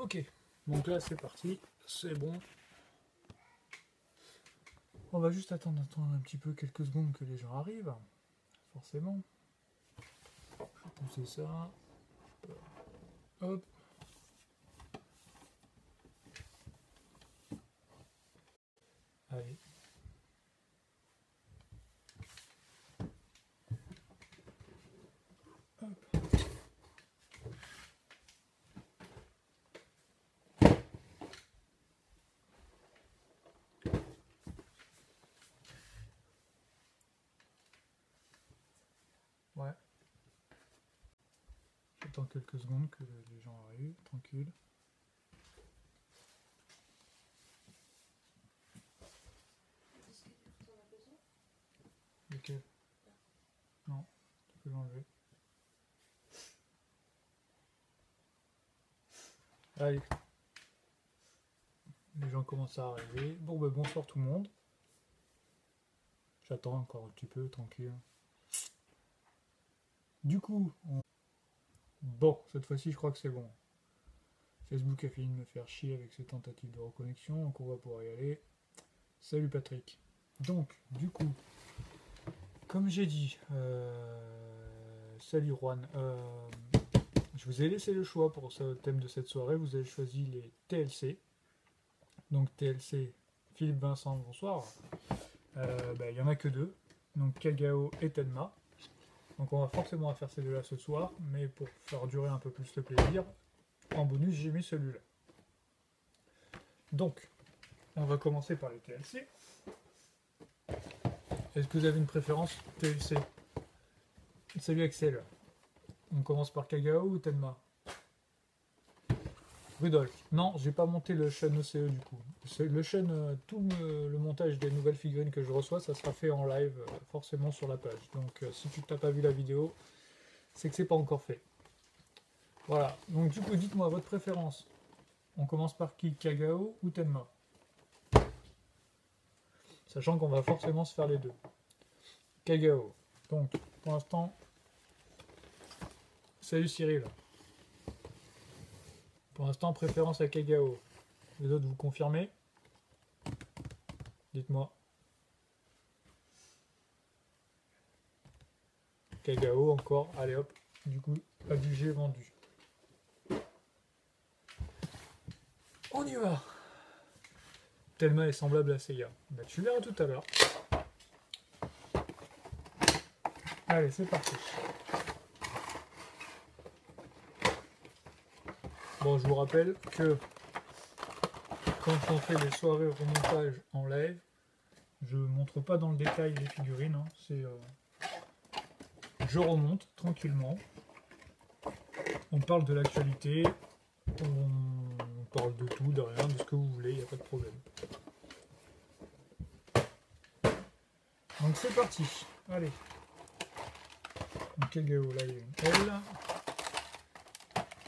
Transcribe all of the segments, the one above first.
Ok, donc là c'est parti, c'est bon. On va juste attendre un petit peu, quelques secondes que les gens arrivent, forcément. Je vais pousser ça. Hop. Allez. Hop. Ouais. J'attends quelques secondes que les gens arrivent, tranquille. Lequel? Non, tu peux l'enlever. Allez. Les gens commencent à arriver. Bon, bah, bonsoir tout le monde. J'attends encore un petit peu, tranquille. Du coup, bon, cette fois-ci, je crois que c'est bon. Facebook a fini de me faire chier avec ses tentatives de reconnexion, donc on va pouvoir y aller. Salut Patrick. Donc, du coup, comme j'ai dit, salut Juan. Je vous ai laissé le choix pour ce thème de cette soirée. Vous avez choisi les TLC. Donc TLC, Philippe Vincent, bonsoir. Il y en a que deux. Donc Kagao et Tenma. Donc on va forcément faire ces deux-là ce soir. Mais pour faire durer un peu plus le plaisir, en bonus j'ai mis celui-là. Donc, on va commencer par les TLC. Est-ce que vous avez une préférence TLC? Salut Axel. On commence par Kagao ou Tenma? Rudolf. Non, j'ai pas monté le chaîne OCE du coup. Le chaîne, tout le montage des nouvelles figurines que je reçois, ça sera fait en live forcément sur la page. Donc si tu n'as pas vu la vidéo, c'est que c'est pas encore fait. Voilà. Donc du coup, dites-moi votre préférence. On commence par qui? Kagao ou Tenma? Sachant qu'on va forcément se faire les deux. Kagao. Donc, pour l'instant, salut Cyril. Pour l'instant, préférence à Kagao. Les autres, vous confirmez? Dites-moi. Kagao encore. Allez hop. Du coup, adjugé vendu. On y va. Thelma est semblable à Seiya. Bah, tu verras tout à l'heure. Allez, c'est parti. Bon, je vous rappelle que quand on fait les soirées remontage en live, je montre pas dans le détail les figurines. Hein. C'est, je remonte tranquillement. On parle de l'actualité. On parle de tout, de rien, de ce que vous voulez, il n'y a pas de problème. Donc c'est parti. Allez. Donc Kagao, là il y a une L.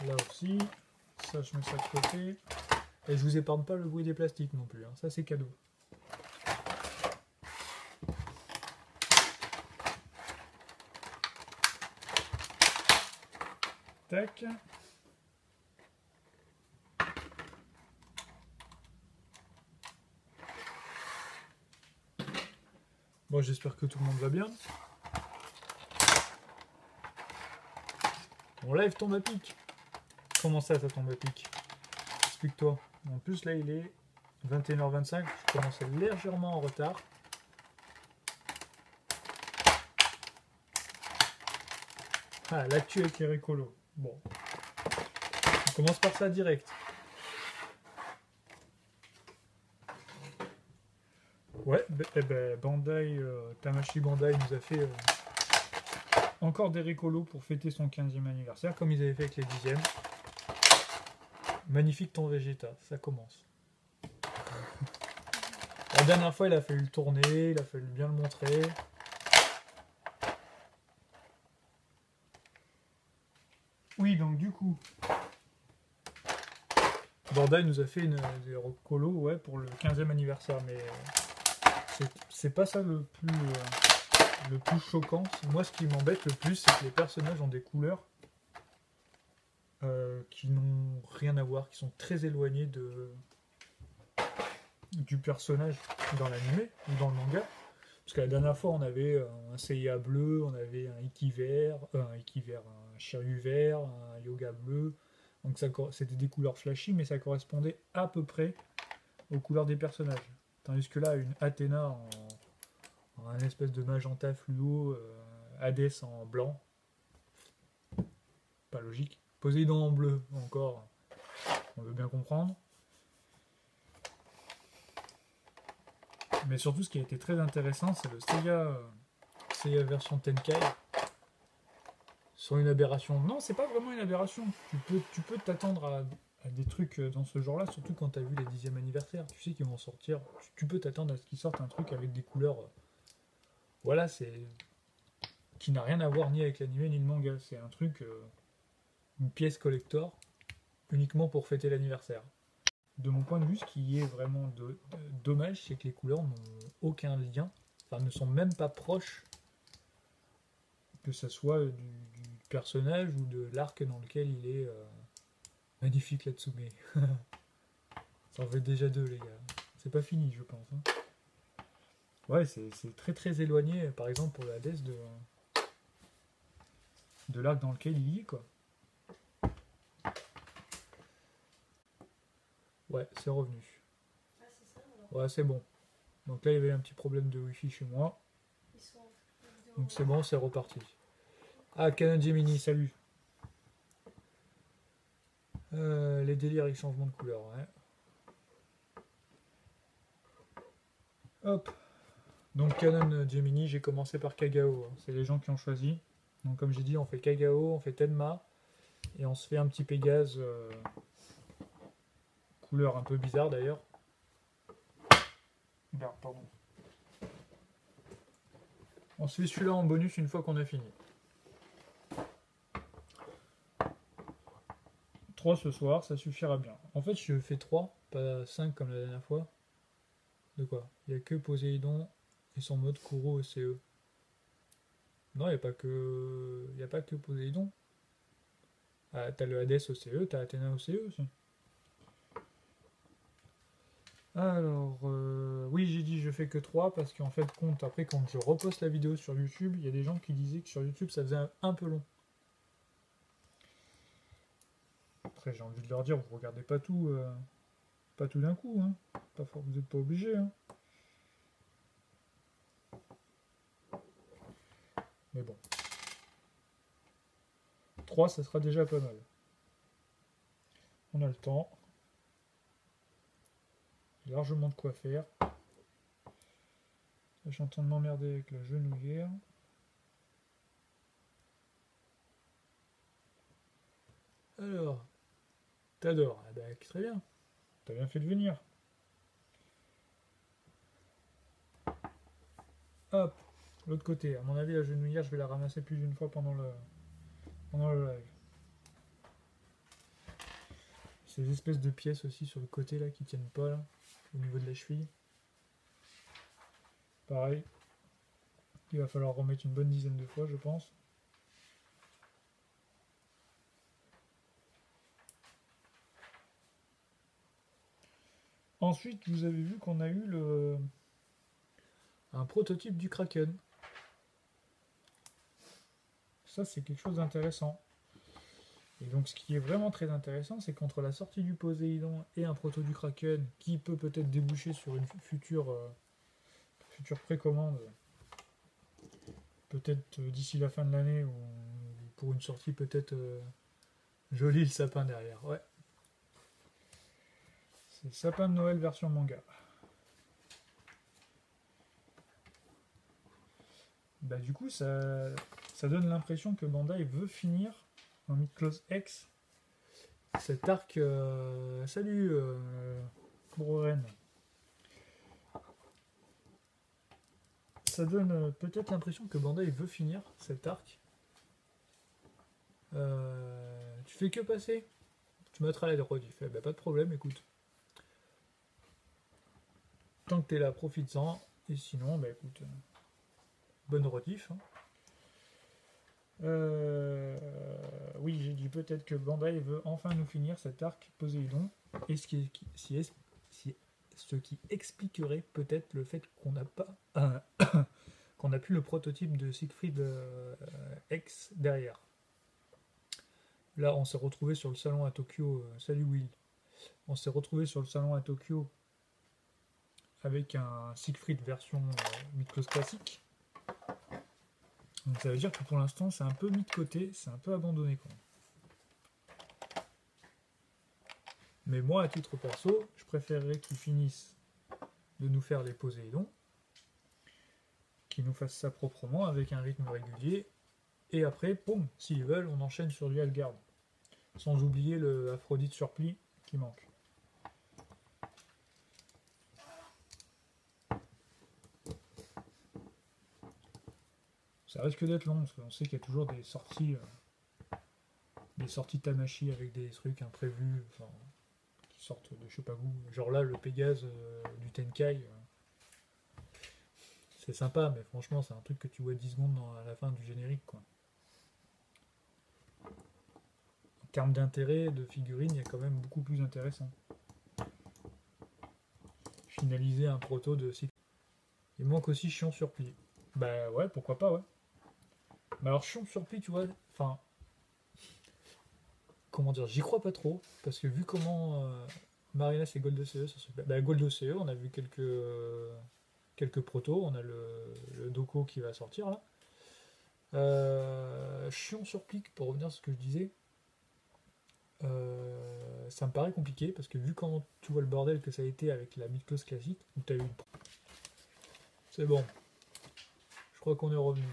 Là aussi. Ça, je mets ça de côté. Et je vous épargne pas le bruit des plastiques non plus. Hein. Ça, c'est cadeau. Tac. Bon, j'espère que tout le monde va bien. Mon live tombe à pic. Comment ça tombe à pic? Explique-toi. En plus, là, il est 21h25. Je commence légèrement en retard. Ah, l'actu avec les récolos. Bon. On commence par ça direct. Ouais, Bandai, Tamashi Bandai nous a fait encore des récolos pour fêter son 15e anniversaire, comme ils avaient fait avec les 10e. Magnifique ton Vegeta, ça commence. La dernière fois, il a fallu le tourner, il a fallu bien le montrer. Oui, donc du coup, Bandai nous a fait des récolos ouais, pour le 15e anniversaire, mais c'est pas ça le plus choquant. Moi, ce qui m'embête le plus, c'est que les personnages ont des couleurs qui n'ont rien à voir, qui sont très éloignés du personnage dans l'anime ou dans le manga. Parce que la dernière fois, on avait un Seiya bleu, on avait un Iki vert, un Shiryu vert, un Yoga bleu. Donc c'était des couleurs flashy, mais ça correspondait à peu près aux couleurs des personnages. Tandis que là, une Athéna en un espèce de magenta fluo, Hades en blanc, pas logique. Poséidon en bleu, encore, on veut bien comprendre. Mais surtout, ce qui a été très intéressant, c'est le Seiya version Tenkai. Sur une aberration. Non, c'est pas vraiment une aberration. Tu peux t'attendre à des trucs dans ce genre-là, surtout quand t'as vu les 10e anniversaire. Tu sais qu'ils vont sortir. Tu peux t'attendre à ce qu'ils sortent un truc avec des couleurs. Voilà, c'est. Qui n'a rien à voir ni avec l'anime ni le manga. C'est un truc. Une pièce collector, uniquement pour fêter l'anniversaire. De mon point de vue, ce qui est vraiment dommage, c'est que les couleurs n'ont aucun lien, enfin ne sont même pas proches, que ce soit du personnage ou de l'arc dans lequel il est magnifique Natsume. Ça en fait déjà deux, les gars. C'est pas fini, je pense. Hein. Ouais, c'est très très éloigné, par exemple pour le Hades, de l'arc dans lequel il y est, quoi. Ouais, c'est revenu. Ah, c'est ça alors. Ouais, c'est bon. Donc là, il y avait un petit problème de wifi chez moi. Ils sont en vidéo. Donc c'est bon, c'est reparti. Ah, Canon Gemini, salut. Les délires avec changement de couleur, ouais. Hop. Donc Canon Gemini, j'ai commencé par Kagao. Hein. C'est les gens qui ont choisi. Donc comme j'ai dit, on fait Kagao, on fait Tenma. Et on se fait un petit Pégase. Couleur un peu bizarre d'ailleurs. Merde, pardon. On se fait celui-là en bonus une fois qu'on a fini. 3 ce soir, ça suffira bien. En fait, je fais 3, pas 5 comme la dernière fois. De quoi? Il n'y a que Poséidon et son mode Kuro ECE. Non, il n'y a pas que. Il n'y a pas que Poséidon. Ah, t'as le Hades OCE, t'as Athéna OCE aussi. Alors, oui, j'ai dit je fais que 3 parce qu'en fait, compte, après, quand je reposte la vidéo sur YouTube, il y a des gens qui disaient que sur YouTube ça faisait un peu long. Après, j'ai envie de leur dire, vous regardez pas tout d'un coup, hein. Vous n'êtes pas obligé, hein. Mais bon. 3, ça sera déjà pas mal. On a le temps. J'ai largement de quoi faire. Là, je suis en train de m'emmerder avec la genouillère. Alors, t'adores. Ah bah, très bien. T'as bien fait de venir. Hop, l'autre côté. À mon avis, la genouillère, je vais la ramasser plus d'une fois pendant le live. Ces espèces de pièces aussi sur le côté là qui tiennent pas là, au niveau de la cheville. Pareil. Il va falloir remettre une bonne dizaine de fois, je pense. Ensuite, vous avez vu qu'on a eu un prototype du Kraken. Ça, c'est quelque chose d'intéressant. Et donc, ce qui est vraiment très intéressant, c'est qu'entre la sortie du Poséidon et un proto du Kraken, qui peut peut-être déboucher sur une future précommande, peut-être d'ici la fin de l'année, ou pour une sortie peut-être joli le sapin derrière. Ouais. C'est sapin de Noël version manga. Bah du coup, ça donne l'impression que Bandai veut finir en Mid-Close X cet arc. Salut, Broren. Ça donne peut-être l'impression que Bandai veut finir cet arc. Tu fais que passer? Tu mettras la droite. Il fait bah, pas de problème, écoute. Tant que t'es là, profites-en. Et sinon, bah écoute, bonne rediff. Hein. Oui, j'ai dit peut-être que Bandai veut enfin nous finir cet arc Poséidon. Et ce qui expliquerait peut-être le fait qu'on n'a pas qu'on n'a plus le prototype de Siegfried X derrière. Là, on s'est retrouvé sur le salon à Tokyo. Salut Will. On s'est retrouvé sur le salon à Tokyo avec un Siegfried version Mythos classique. Donc ça veut dire que pour l'instant, c'est un peu mis de côté, c'est un peu abandonné quoi. Mais moi, à titre perso, je préférerais qu'ils finissent de nous faire les Poséidons, qu'ils nous fassent ça proprement avec un rythme régulier, et après, boum, s'ils veulent, on enchaîne sur du Algard. Sans oublier le Aphrodite surplis qui manque. Ça risque d'être long, parce qu'on sait qu'il y a toujours des sorties Tamashi avec des trucs imprévus, enfin, qui sortent de je sais pas où. Genre là, le Pégase du Tenkai, c'est sympa, mais franchement, c'est un truc que tu vois 10 secondes à la fin du générique, quoi. En termes d'intérêt, de figurines, il y a quand même beaucoup plus intéressant. Finaliser un proto de cycle. Il manque aussi Chion sur pli. Bah ouais, pourquoi pas, ouais. Mais alors, Chion sur pli, tu vois, enfin, comment dire, j'y crois pas trop, parce que vu comment Marina et Gold CE, ça se fait. Bah, Gold CE, on a vu quelques protos, on a le Doko qui va sortir là. Chion sur plique, pour revenir à ce que je disais, ça me paraît compliqué parce que vu comment tu vois le bordel que ça a été avec la Mythos classique, où t'as eu une... C'est bon, je crois qu'on est revenu.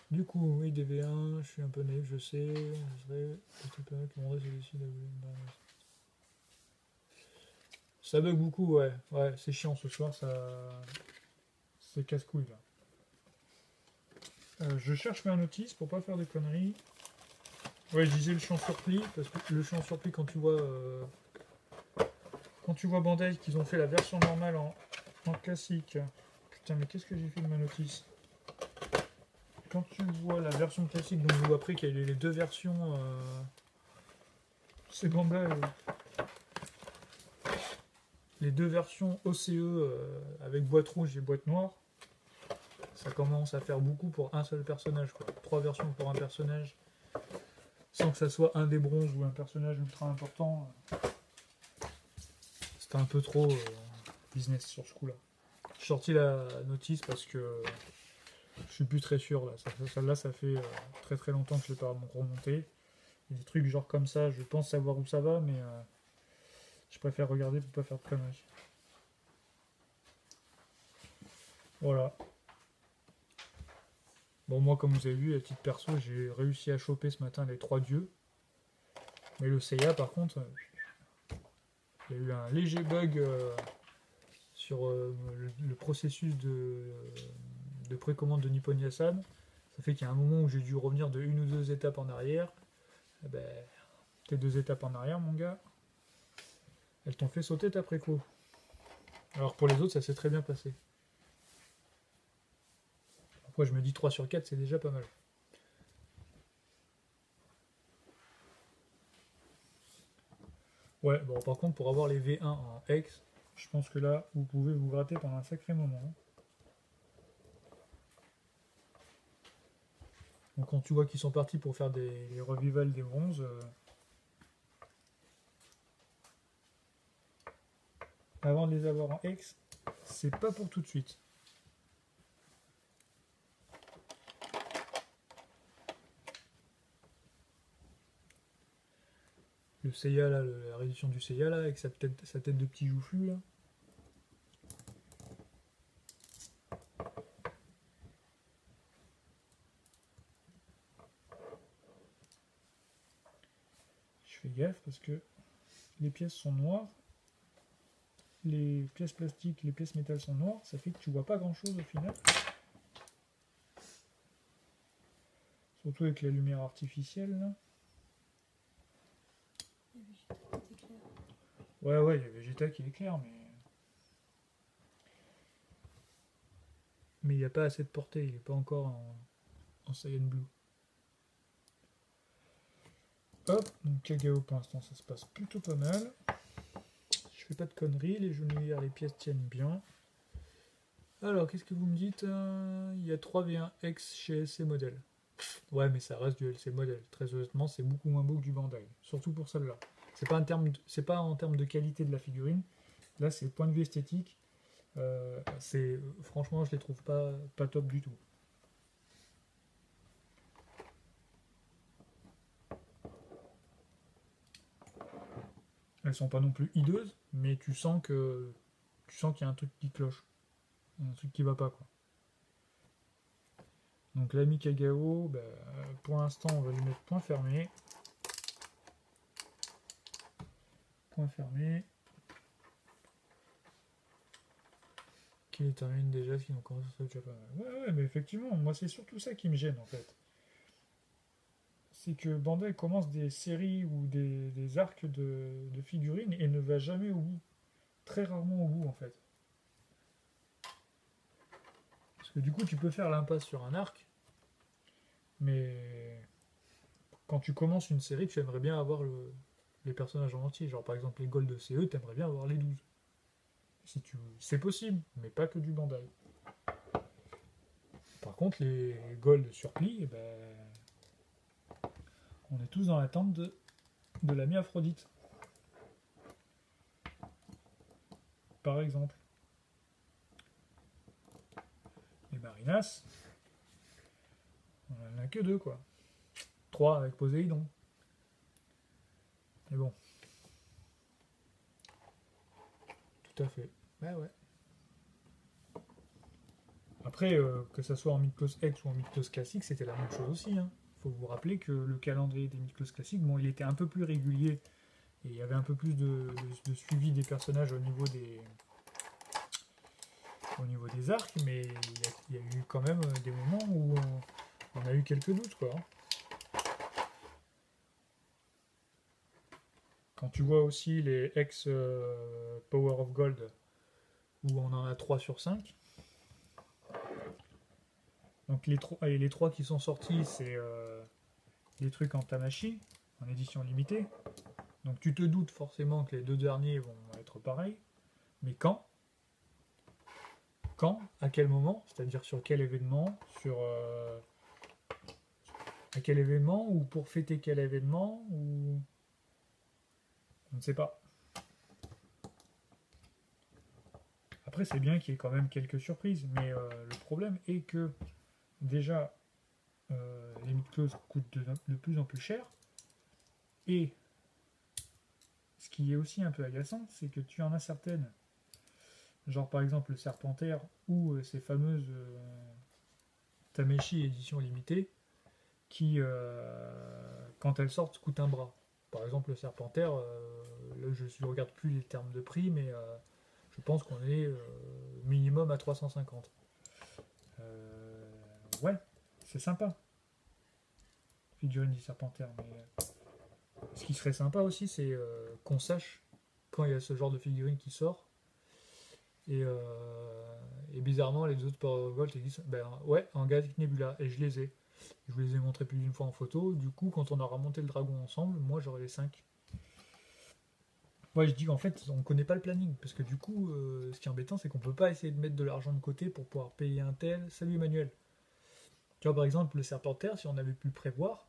Du coup, oui, DV1, je suis un peu naïf, je sais, je serais petit peu qui m'aurait celui-ci. Ça bug beaucoup, ouais, ouais, c'est chiant ce soir, ça. C'est casse-couille là. Je cherche ma notice pour pas faire de conneries. Ouais, je disais le champ surplis, parce que le champ surplis, quand tu vois Bandai qu'ils ont fait la version normale en classique. Putain, mais qu'est-ce que j'ai fait de ma notice? Quand tu vois la version classique, donc vous après qu'il y a les deux versions, c'est Bandai, les deux versions OCE avec boîte rouge et boîte noire, ça commence à faire beaucoup pour un seul personnage, quoi. 3 versions pour un personnage, sans que ça soit un des bronzes ou un personnage ultra important. C'était un peu trop business sur ce coup-là. J'ai sorti la notice parce que je suis plus très sûr là. Celle-là, ça fait très très longtemps que je l'ai pas remonté. Il y a des trucs genre comme ça, je pense savoir où ça va, mais je préfère regarder pour pas faire de conneries. Voilà. Bon, moi, comme vous avez vu, à titre perso, j'ai réussi à choper ce matin les 3 dieux. Mais le Seiya, par contre, il y a eu un léger bug sur le processus de précommande de Nippon Yasan. Ça fait qu'il y a un moment où j'ai dû revenir de une ou deux étapes en arrière. Eh ben, tes 2 étapes en arrière, mon gars, elles t'ont fait sauter ta préco. Alors pour les autres, ça s'est très bien passé. Après, je me dis 3 sur 4, c'est déjà pas mal. Ouais, bon, par contre, pour avoir les V1 en X, je pense que là, vous pouvez vous gratter pendant un sacré moment. Donc quand tu vois qu'ils sont partis pour faire les revivals des bronzes, avant de les avoir en X, c'est pas pour tout de suite. Le Seiya, là, la réduction du Seiya, là, avec sa tête de petit joufflu, là. Je fais gaffe parce que les pièces sont noires, les pièces plastiques, les pièces métal sont noires, ça fait que tu vois pas grand chose au final. Surtout avec la lumière artificielle, là. Ouais, ouais, il y a Vegeta qui éclaire, mais il n'y a pas assez de portée, il n'est pas encore en Saiyan Blue. Hop, donc Kagao pour l'instant ça se passe plutôt pas mal. Je fais pas de conneries, les genouillères, les pièces tiennent bien. Alors, qu'est-ce que vous me dites? Il y a 3v1X chez LC Model. Ouais, mais ça reste du LC Model. Très honnêtement, c'est beaucoup moins beau que du Bandai. Surtout pour celle-là. C'est pas en termes de qualité de la figurine. Là, c'est point de vue esthétique. Franchement, je les trouve pas top du tout. Elles sont pas non plus hideuses, mais tu sens qu'il y a un truc qui cloche. Un truc qui va pas, quoi. Donc l'ami Kagao, bah, pour l'instant on va lui mettre point fermé. Point fermé. Qui termine déjà, sinon comment ça déjà pas mal. Ouais, mais effectivement, moi c'est surtout ça qui me gêne en fait. C'est que Bandai commence des séries ou des arcs de figurines et ne va jamais au bout. Très rarement au bout en fait. Parce que du coup tu peux faire l'impasse sur un arc, mais quand tu commences une série, tu aimerais bien avoir les personnages en entier. Genre par exemple les Gold de CE, tu aimerais bien avoir les 12. Si tu... C'est possible, mais pas que du Bandai. Par contre, les Gold sur Pli, eh ben, on est tous dans l'attente de l'ami Aphrodite. Par exemple. Les Marinas, on en a que 2 quoi. 3 avec Poséidon. Mais bon. Tout à fait. Ouais. Après, que ça soit en Mythos X ou en Mythos classique, c'était la même chose aussi. Hein. Faut vous rappeler que le calendrier des Mythos classiques, bon, il était un peu plus régulier et il y avait un peu plus de suivi des personnages au niveau des arcs, mais il y a eu quand même des moments où on a eu quelques doutes, quoi. Quand tu vois aussi les ex Power of Gold, où on en a 3 sur 5, donc les 3 qui sont sortis, c'est des trucs en Tamashi, en édition limitée. Donc tu te doutes forcément que les 2 derniers vont être pareils, mais quand? À quel moment? C'est-à-dire sur quel événement? À quel événement? Ou pour fêter quel événement? Ou... On ne sait pas. Après, c'est bien qu'il y ait quand même quelques surprises, mais le problème est que déjà, les mid-closes coûtent de plus en plus cher, et ce qui est aussi un peu agaçant, c'est que tu en as certaines, genre par exemple le Serpentaire ou ces fameuses Tameshi édition limitée, qui, quand elles sortent, coûtent un bras. Par exemple, le Serpentaire, là je ne regarde plus les termes de prix, mais je pense qu'on est minimum à 350. Ouais, c'est sympa. Figurine du Serpentaire, mais ce qui serait sympa aussi, c'est qu'on sache quand il y a ce genre de figurine qui sort. Et bizarrement, les autres Power Gold existent. Ben ouais, en Galactic Nebula, et je les ai. Je vous les ai montrés plus d'une fois en photo. Du coup, quand on aura monté le dragon ensemble, moi j'aurai les 5. Ouais, je dis qu'en fait, on connaît pas le planning. Parce que du coup, ce qui est embêtant, c'est qu'on peut pas essayer de mettre de l'argent de côté pour pouvoir payer un tel. Salut Emmanuel. Tu vois, par exemple, le Serpentaire, si on avait pu le prévoir,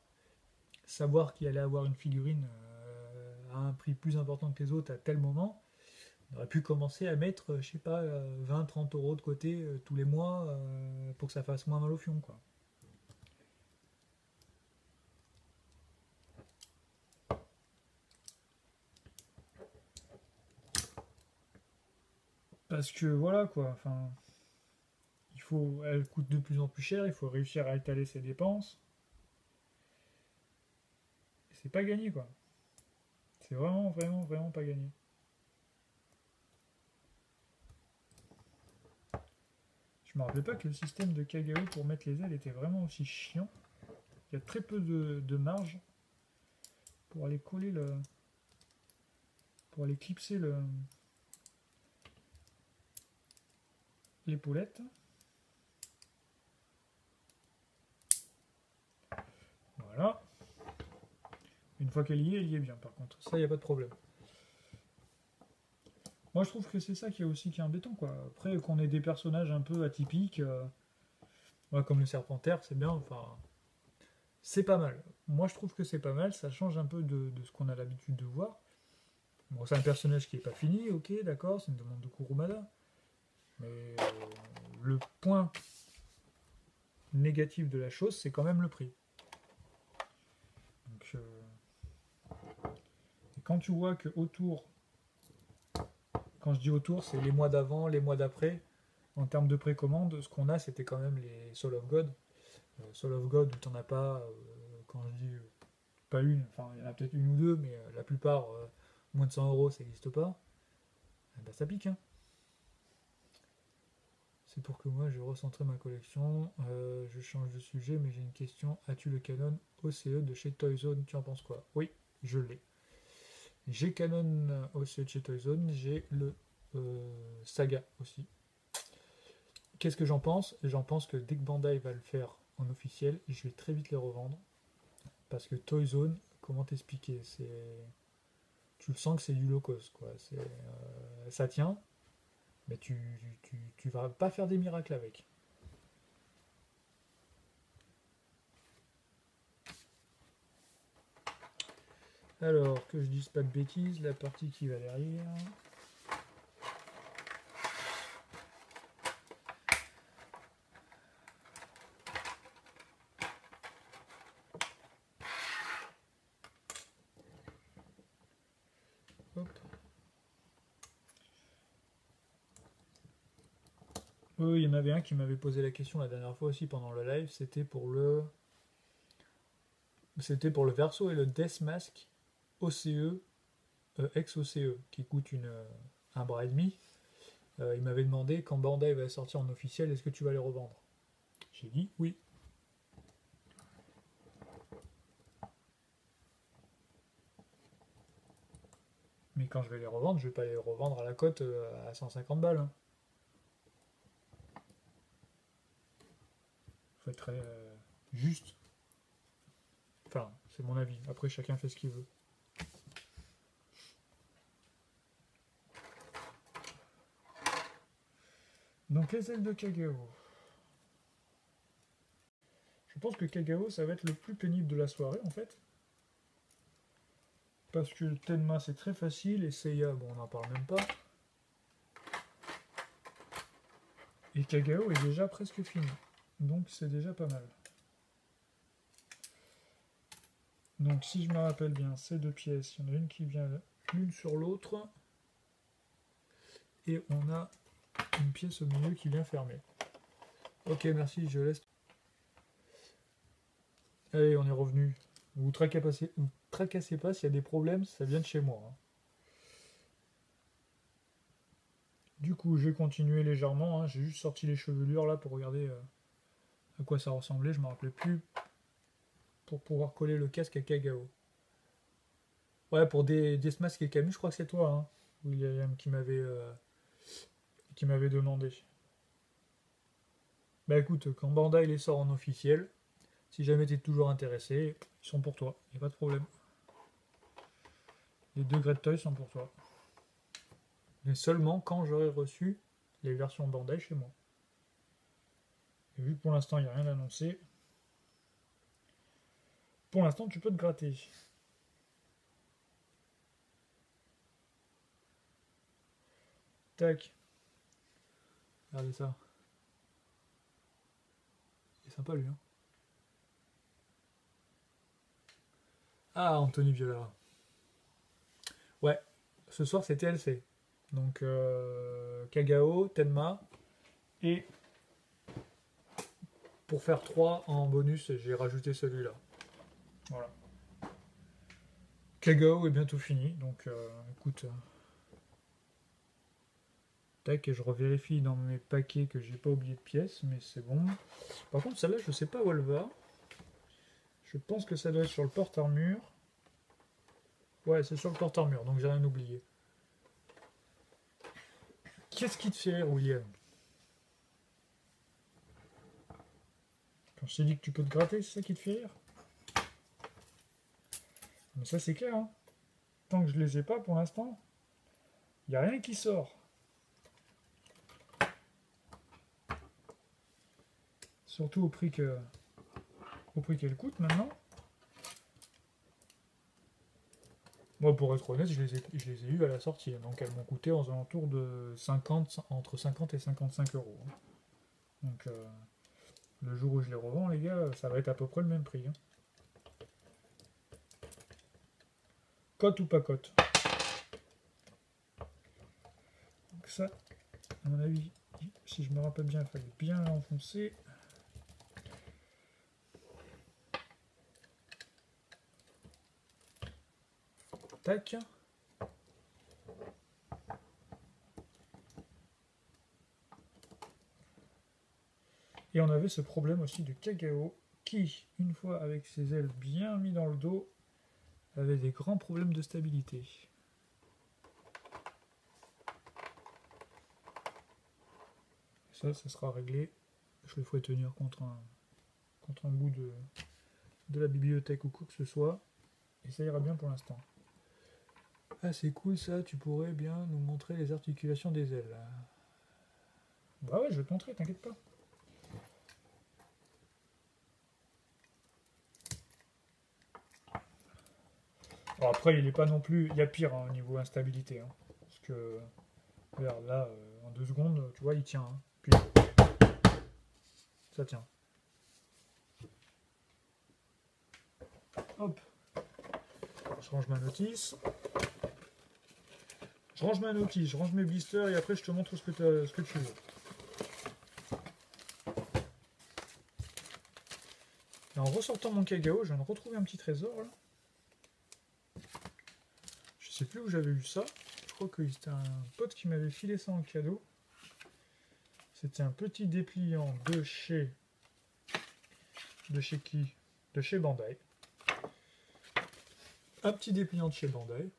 savoir qu'il allait avoir une figurine à un prix plus important que les autres à tel moment, on aurait pu commencer à mettre, je sais pas, 20-30 euros de côté tous les mois pour que ça fasse moins mal au fion, quoi. Parce que voilà, quoi, enfin, elle coûte de plus en plus cher, il faut réussir à étaler ses dépenses. Et c'est pas gagné, quoi. C'est vraiment pas gagné. Je me rappelais pas que le système de Kagao pour mettre les ailes était vraiment aussi chiant. Il y a très peu de marge pour aller coller pour aller clipser l'épaulette. Voilà. Une fois qu'elle y est bien par contre. Ça, il n'y a pas de problème. Moi, je trouve que c'est ça qui est embêtant, quoi. Après, qu'on ait des personnages un peu atypiques, ouais, comme le Serpentaire, c'est bien, enfin, c'est pas mal. Moi, je trouve que c'est pas mal, ça change un peu de ce qu'on a l'habitude de voir. Bon, c'est un personnage qui est pas fini, ok, d'accord, c'est une demande de Kurumada. Mais le point négatif de la chose, c'est quand même le prix. Donc, et quand tu vois que autour, quand je dis autour, c'est les mois d'avant, les mois d'après, en termes de précommande, ce qu'on a, c'était quand même les Soul of God. Soul of God, où t'en as pas, quand je dis pas une, enfin il y en a peut-être une ou deux, mais la plupart, moins de 100 euros, ça n'existe pas. Eh ben, ça pique, hein. C'est pour que moi je recentrer ma collection. Je change de sujet, mais j'ai une question. As-tu le Canon OCE de chez Toyzone? Tu en penses quoi? Oui, je l'ai. J'ai Canon OCE de chez Toyzone, j'ai le Saga aussi. Qu'est-ce que j'en pense? J'en pense que dès que Bandai va le faire en officiel, je vais très vite les revendre. Parce que Toyzone, comment t'expliquer? Tu le sens que c'est du low cost, quoi. Ça tient, mais tu vas pas faire des miracles avec. Alors, que je dise pas de bêtises, la partie qui va derrière. Hop. Il y en avait un qui m'avait posé la question la dernière fois aussi pendant le live, c'était pour le Verso et le Death Mask OCE, ex-OCE, qui coûte un bras et demi. Il m'avait demandé quand Bandai va sortir en officiel, est-ce que tu vas les revendre? J'ai dit oui. Mais quand je vais les revendre, je vais pas les revendre à la cote à 150 balles, hein. Faut être très juste. Enfin, c'est mon avis. Après, chacun fait ce qu'il veut. Donc, les ailes de Kagao. Je pense que Kagao, ça va être le plus pénible de la soirée, en fait. Parce que Tenma, c'est très facile, et Seiya, bon, on n'en parle même pas. Et Kagao est déjà presque fini. Donc, c'est déjà pas mal. Donc, si je me rappelle bien, ces deux pièces, il y en a une qui vient l'une sur l'autre. Et on a une pièce au milieu qui vient fermer. Ok, merci, je laisse. Allez, on est revenu. Vous tracassez pas s'il y a des problèmes, ça vient de chez moi, hein. Du coup, j'ai continué légèrement, hein. J'ai juste sorti les chevelures là pour regarder à quoi ça ressemblait. Je me rappelais plus pour pouvoir coller le casque à Kagao. Ouais, pour des Smask et Camus, je crois que c'est toi, hein, William, qui m'avait demandé. Bah écoute, quand Bandai les sort en officiel, si jamais t'es toujours intéressé, ils sont pour toi, y a pas de problème. Les deux Great Toys sont pour toi. Mais seulement quand j'aurai reçu les versions Bandai chez moi. Et vu que pour l'instant il n'y a rien d'annoncé, pour l'instant tu peux te gratter. Tac. Regardez ça. Il est sympa lui, hein. Ah, Anthony Viola. Ouais, ce soir c'est TLC. Donc Kagao, Tenma. Et pour faire 3 en bonus, j'ai rajouté celui-là. Voilà. Kagao est bientôt fini. Donc écoute. Tac, et je revérifie dans mes paquets que j'ai pas oublié de pièces, mais c'est bon. Par contre, celle-là, je sais pas où elle va. Je pense que ça doit être sur le porte-armure. Ouais, c'est sur le porte-armure, donc j'ai rien oublié. Qu'est-ce qui te fait rire, William? Quand je t'ai dit que tu peux te gratter, c'est ça qui te fait rire? Mais ça c'est clair, hein. Tant que je les ai pas pour l'instant, il n'y a rien qui sort. Surtout au prix qu'elle coûte maintenant. Moi, pour être honnête, je les ai eus à la sortie. Donc, elles m'ont coûté aux alentours de 50, entre 50 et 55 euros. Donc, le jour où je les revends, les gars, ça va être à peu près le même prix. Cote ou pas cote. Donc, ça, à mon avis, si je me rappelle bien, il fallait bien l'enfoncer. Tac. Et on avait ce problème aussi de Kagao qui, une fois avec ses ailes bien mis dans le dos, avait des grands problèmes de stabilité. Ça sera réglé. Je le ferai tenir contre un bout de la bibliothèque ou quoi que ce soit. Et ça ira bien pour l'instant. Ah, c'est cool ça, tu pourrais bien nous montrer les articulations des ailes. Bah ouais, je vais te montrer, t'inquiète pas. Alors après, il est pas non plus. Il y a pire au niveau instabilité. Parce que. Regarde, là, en 2 secondes, tu vois, il tient. Puis. Ça tient. Hop. Je range ma notice. Je range mes blisters et après je te montre ce que tu veux. Et en ressortant mon Kagao, je viens de retrouver un petit trésor là. Je sais plus où j'avais eu ça. Je crois que c'était un pote qui m'avait filé ça en cadeau. C'était un petit dépliant de chez qui? De chez Bandai. Un petit dépliant de chez Bandai.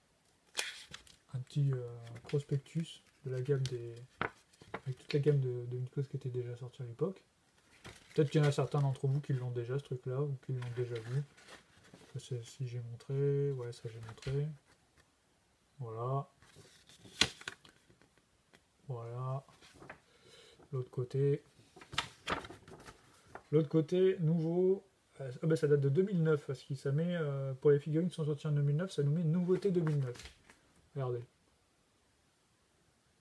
Un petit prospectus de la gamme des. Avec toute la gamme de Miklos qui était déjà sortie à l'époque. Peut-être qu'il y en a certains d'entre vous qui l'ont déjà ce truc là ou qui l'ont déjà vu. Si j'ai montré, ouais ça j'ai montré. Voilà. Voilà. L'autre côté. L'autre côté, nouveau. Ah ben ça date de 2009 parce que ça met pour les figurines qui sont sorties en 2009, ça nous met nouveauté 2009. Regardez.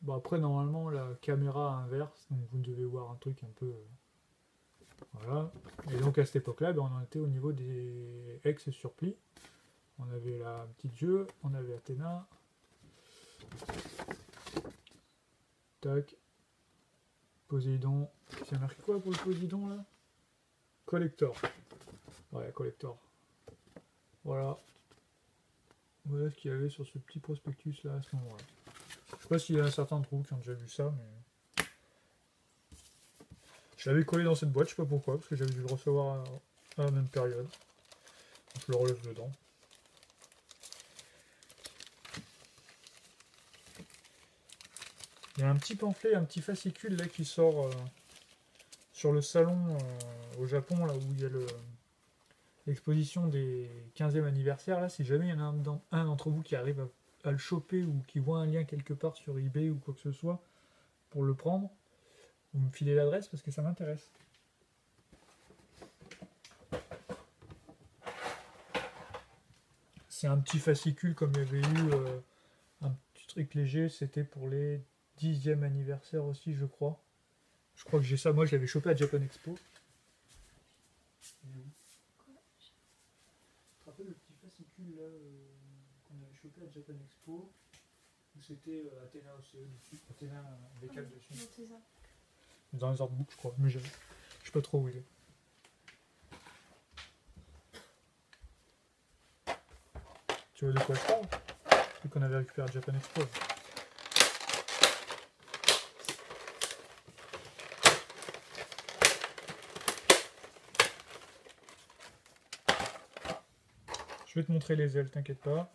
Bon après normalement la caméra inverse, donc vous devez voir un truc un peu. Voilà. Et donc à cette époque-là, ben, on en était au niveau des ex surplis. On avait la petite jeu, on avait Athéna. Tac. Poséidon. C'est marqué quoi pour le Poséidon là? Collector. Ouais, collector. Voilà. Voilà ce qu'il y avait sur ce petit prospectus là à ce moment-là. Je sais pas s'il y a un certain trou qui ont déjà vu ça, mais. Je l'avais collé dans cette boîte, je sais pas pourquoi, parce que j'avais dû le recevoir à la même période. Donc je le relève dedans. Il y a un petit pamphlet, un petit fascicule là qui sort sur le salon au Japon, là où il y a l'exposition des 15e anniversaire. Là, si jamais il y en a un d'entre vous qui arrive à le choper ou qui voit un lien quelque part sur eBay ou quoi que ce soit pour le prendre, vous me filez l'adresse parce que ça m'intéresse. C'est un petit fascicule comme il y avait eu un petit truc léger, c'était pour les 10e anniversaire aussi, je crois. Je crois que j'ai ça, moi je l'avais chopé à Japan Expo. Tu te rappelles le petit fascicule là qu'on avait chopé à Japan Expo où c'était Athéna OCE dessus, Athéna V4 dessus. Non, c'est ça. Dans les artbooks je crois, mais je sais pas trop où il est. Tu vois de quoi je parle? C'est qu'on avait récupéré à Japan Expo. Je vais te montrer les ailes, t'inquiète pas.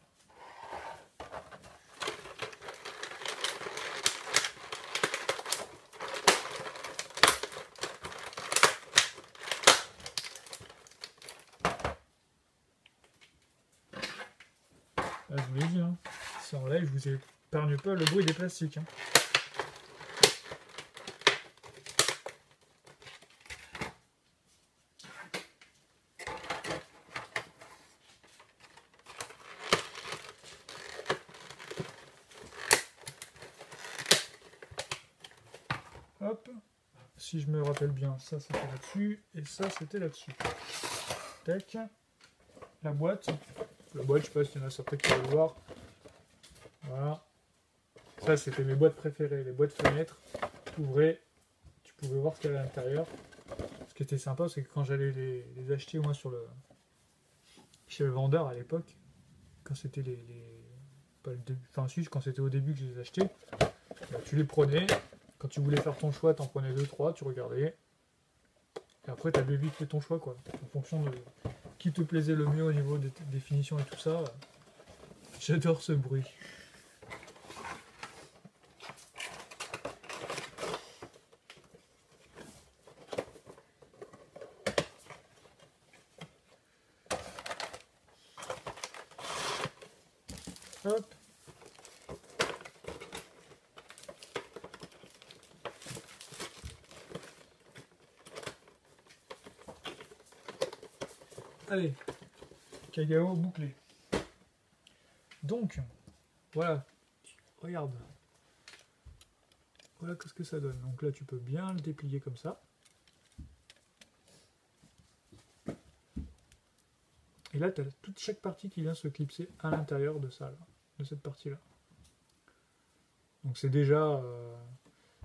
pareil, je vous épargne pas le bruit des plastiques. Hein. Hop, si je me rappelle bien, ça c'était là-dessus, et ça c'était là-dessus. Tac. La boîte, je sais pas s'il y en a certains qui veulent voir. Voilà. Ça c'était mes boîtes préférées, les boîtes fenêtres. T'ouvrais, tu pouvais voir ce qu'il y avait à l'intérieur. Ce qui était sympa, c'est que quand j'allais les acheter moi chez le vendeur à l'époque, quand c'était pas le début, enfin si, quand c'était au début que je les achetais, bah, tu les prenais. Quand tu voulais faire ton choix, t'en prenais 2-3, tu regardais. Et après, t'avais vite fait ton choix, quoi. En fonction de qui te plaisait le mieux au niveau des définitions et tout ça. J'adore ce bruit. Hop. Allez, Kagao bouclé. Donc, voilà, regarde. Voilà ce que ça donne. Donc là, tu peux bien le déplier comme ça. Et là, tu as chaque partie qui vient se clipser à l'intérieur de ça, là, de cette partie-là. Donc c'est déjà...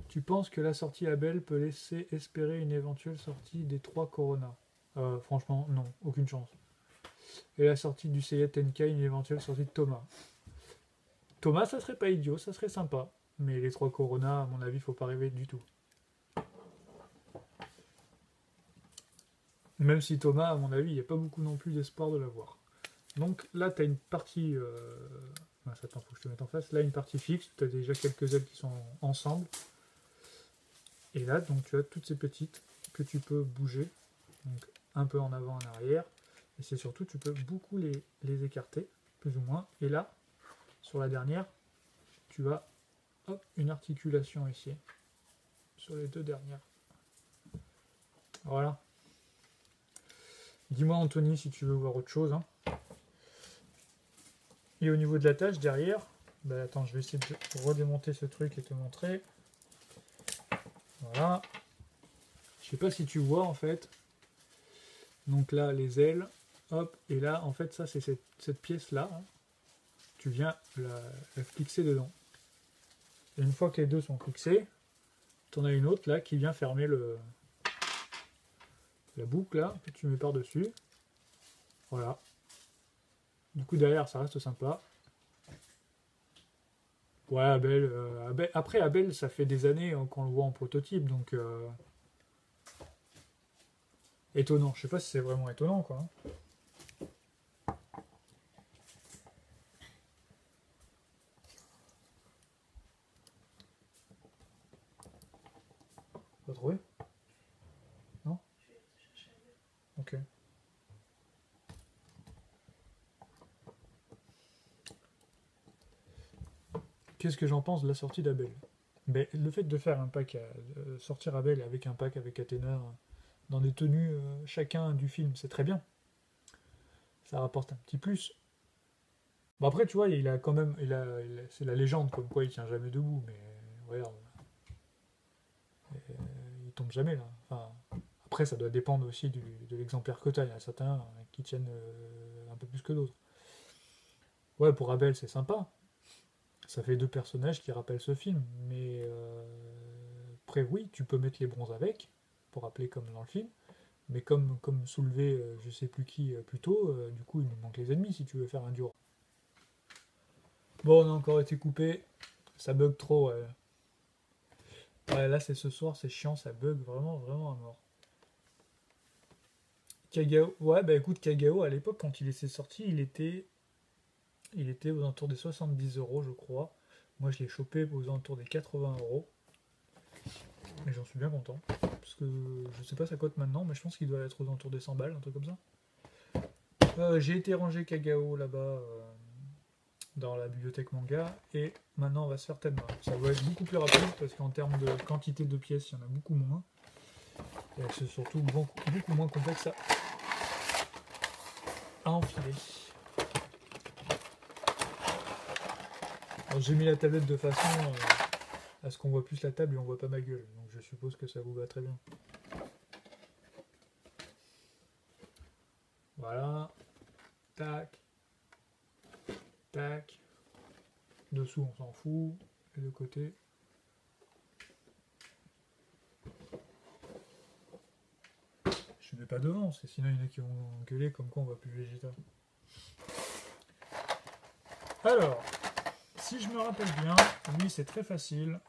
tu penses que la sortie Abel peut laisser espérer une éventuelle sortie des 3 Corona? Franchement, non, aucune chance. Et la sortie du Seiya Tenkai, une éventuelle sortie de Thomas. Thomas, ça serait pas idiot, ça serait sympa. Mais les 3 Corona, à mon avis, faut pas rêver du tout. Même si Thomas, à mon avis, il n'y a pas beaucoup non plus d'espoir de l'avoir. Donc là, tu as une partie... attends, faut que je te mette en face. Là, une partie fixe, tu as déjà quelques ailes qui sont ensemble. Et là, donc tu as toutes ces petites que tu peux bouger. Donc un peu en avant, en arrière. Et c'est surtout, tu peux beaucoup les écarter, plus ou moins. Et là, sur la dernière, tu as hop, une articulation ici. Sur les 2 dernières. Voilà. Dis-moi Anthony si tu veux voir autre chose. Hein. Et au niveau de la tâche derrière, bah attends, je vais essayer de redémonter ce truc et te montrer. Voilà. Je sais pas si tu vois en fait. Donc là, les ailes. Hop, et là, en fait, ça c'est cette pièce-là. Hein. Tu viens la fixer dedans. Et une fois que les deux sont fixés, tu en as une autre là qui vient fermer la boucle là, que tu mets par-dessus. Voilà. Du coup, derrière, ça reste sympa. Ouais, Abel, après, Abel, ça fait des années qu'on le voit en prototype, donc... étonnant. Je sais pas si c'est vraiment étonnant, quoi. T'as trouvé? Non? Ok. Qu'est-ce que j'en pense de la sortie d'Abel? Ben, le fait de faire un pack, sortir Abel avec un pack avec Athéna dans des tenues chacun du film, c'est très bien. Ça rapporte un petit plus. Bon après, tu vois, il a quand même, c'est la légende comme quoi il tient jamais debout, mais regarde, il tombe jamais là. Enfin, après, ça doit dépendre aussi de l'exemplaire que tu as. Il y en a certains qui tiennent un peu plus que d'autres. Ouais, pour Abel, c'est sympa. Ça fait 2 personnages qui rappellent ce film, mais après, oui, tu peux mettre les bronzes avec, pour rappeler comme dans le film, mais comme soulevé je sais plus qui plus tôt, du coup, il nous manque les ennemis si tu veux faire un duo. Bon, on a encore été coupé, ça bug trop, ouais. Ouais, là, c'est ce soir, c'est chiant, ça bug vraiment, vraiment à mort. Kagao, ouais, bah écoute, Kagao, à l'époque, quand il s'est sorti, il était aux alentours des 70 €, je crois. Moi, je l'ai chopé aux alentours des 80 €. Et j'en suis bien content. Parce que je sais pas ça cote maintenant, mais je pense qu'il doit être aux alentours des 100 balles, un truc comme ça. J'ai été ranger Kagao là-bas dans la bibliothèque manga, et maintenant on va se faire Tenma. Ça va être beaucoup plus rapide parce qu'en termes de quantité de pièces, il y en a beaucoup moins. Et c'est surtout beaucoup moins complexe à enfiler. Alors, j'ai mis la tablette de façon à ce qu'on voit plus la table et on voit pas ma gueule. Donc je suppose que ça vous va très bien. Voilà. Tac. Tac. Dessous on s'en fout. Et de côté. Je ne mets pas devant, parce que sinon il y en a qui vont gueuler comme quoi on voit plus le Vegeta. Alors, si je me rappelle bien, oui c'est très facile.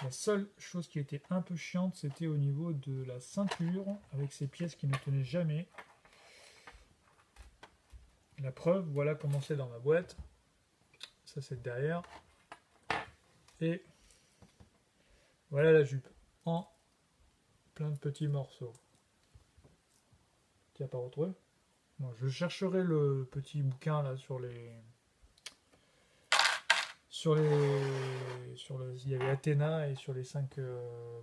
La seule chose qui était un peu chiante, c'était au niveau de la ceinture, avec ces pièces qui ne tenaient jamais. La preuve, voilà comment c'est dans ma boîte. Ça c'est derrière. Et voilà la jupe, en plein de petits morceaux. Tu n'as pas retrouvé? Bon, je chercherai le petit bouquin là sur les... il y avait Athéna et sur les 5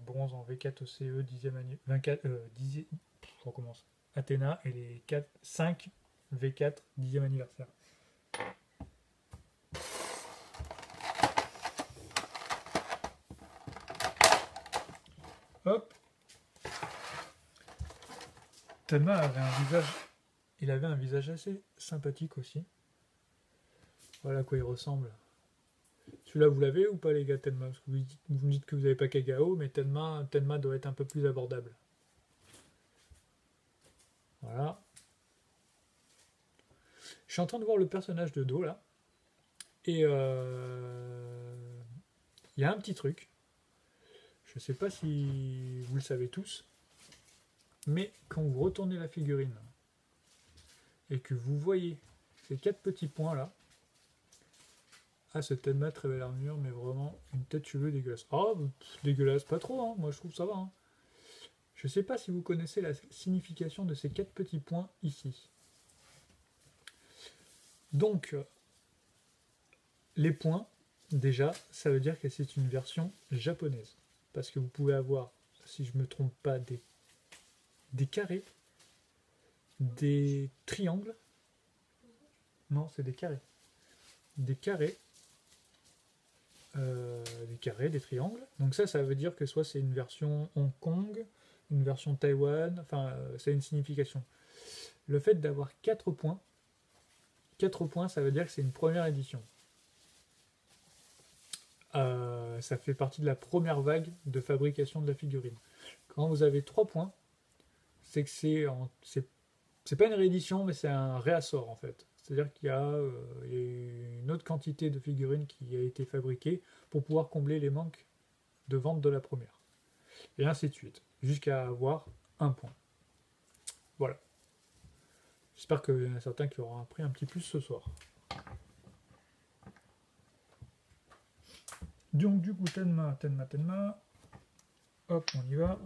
bronzes en V4 OCE 10e année. 24, on recommence. Athéna et les 5 V4 10e anniversaire. Hop. Tenma avait un visage. Il avait un visage assez sympathique aussi. Voilà à quoi il ressemble. Celui-là, vous l'avez ou pas, les gars, Tenma? Parce que vous me dites que vous n'avez pas Kagao, mais Tenma doit être un peu plus abordable. Voilà. Je suis en train de voir le personnage de dos, là. Et il y a un petit truc. Je ne sais pas si vous le savez tous. Mais quand vous retournez la figurine et que vous voyez ces 4 petits points, là, ah, ce Tenma très belle armure, mais vraiment une tête cheveux dégueulasse. Ah, dégueulasse, pas trop, hein. Moi je trouve ça va. Hein. Je sais pas si vous connaissez la signification de ces 4 petits points ici. Donc, les points, déjà, ça veut dire que c'est une version japonaise. Parce que vous pouvez avoir, si je ne me trompe pas, des carrés, des triangles. Non, c'est des carrés. Des carrés. Des triangles. Donc ça veut dire que soit c'est une version Hong Kong, une version Taïwan, enfin, ça a une signification. Le fait d'avoir 4 points, ça veut dire que c'est une première édition. Ça fait partie de la première vague de fabrication de la figurine. Quand vous avez 3 points, c'est que c'est pas une réédition, mais c'est un réassort en fait. C'est-à-dire qu'il y a une autre quantité de figurines qui a été fabriquée pour pouvoir combler les manques de vente de la première. Et ainsi de suite, jusqu'à avoir 1 point. Voilà. J'espère qu'il y en a certains qui auront appris un petit plus ce soir. Donc du coup, Tenma. Hop, on y va.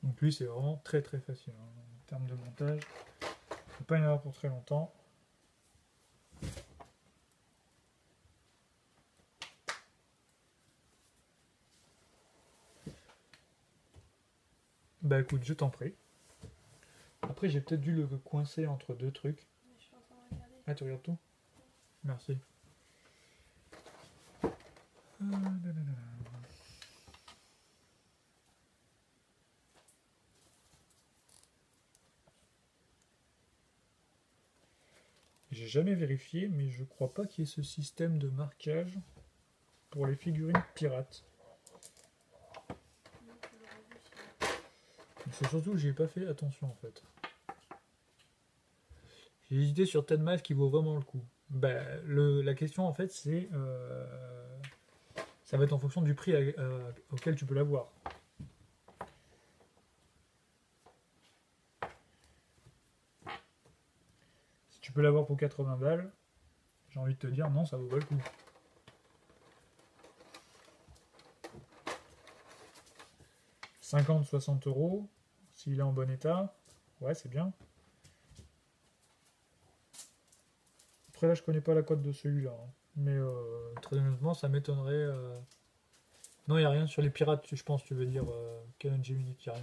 Donc lui, c'est vraiment très très facile. Hein. En termes de montage, il ne faut pas y en avoir pour très longtemps. Bah écoute, je t'en prie. Après, j'ai peut-être dû le coincer entre 2 trucs. Je suis en train de regarder. Ah, tu regardes tout? Merci. J'ai jamais vérifié, mais je crois pas qu'il y ait ce système de marquage pour les figurines pirates. C'est surtout que j'y ai pas fait attention en fait. J'ai hésité sur Tenma qui vaut vraiment le coup. Bah, la question en fait c'est ça va être en fonction du prix auquel tu peux l'avoir. Si tu peux l'avoir pour 80 balles, j'ai envie de te dire non, ça vaut pas le coup. 50-60 €, S'il est en bon état, ouais, c'est bien. Après là, je connais pas la cote de celui-là, hein. Mais très honnêtement, ça m'étonnerait. Non, il n'y a rien sur les pirates, je pense, tu veux dire Canon Gemini, il n'y a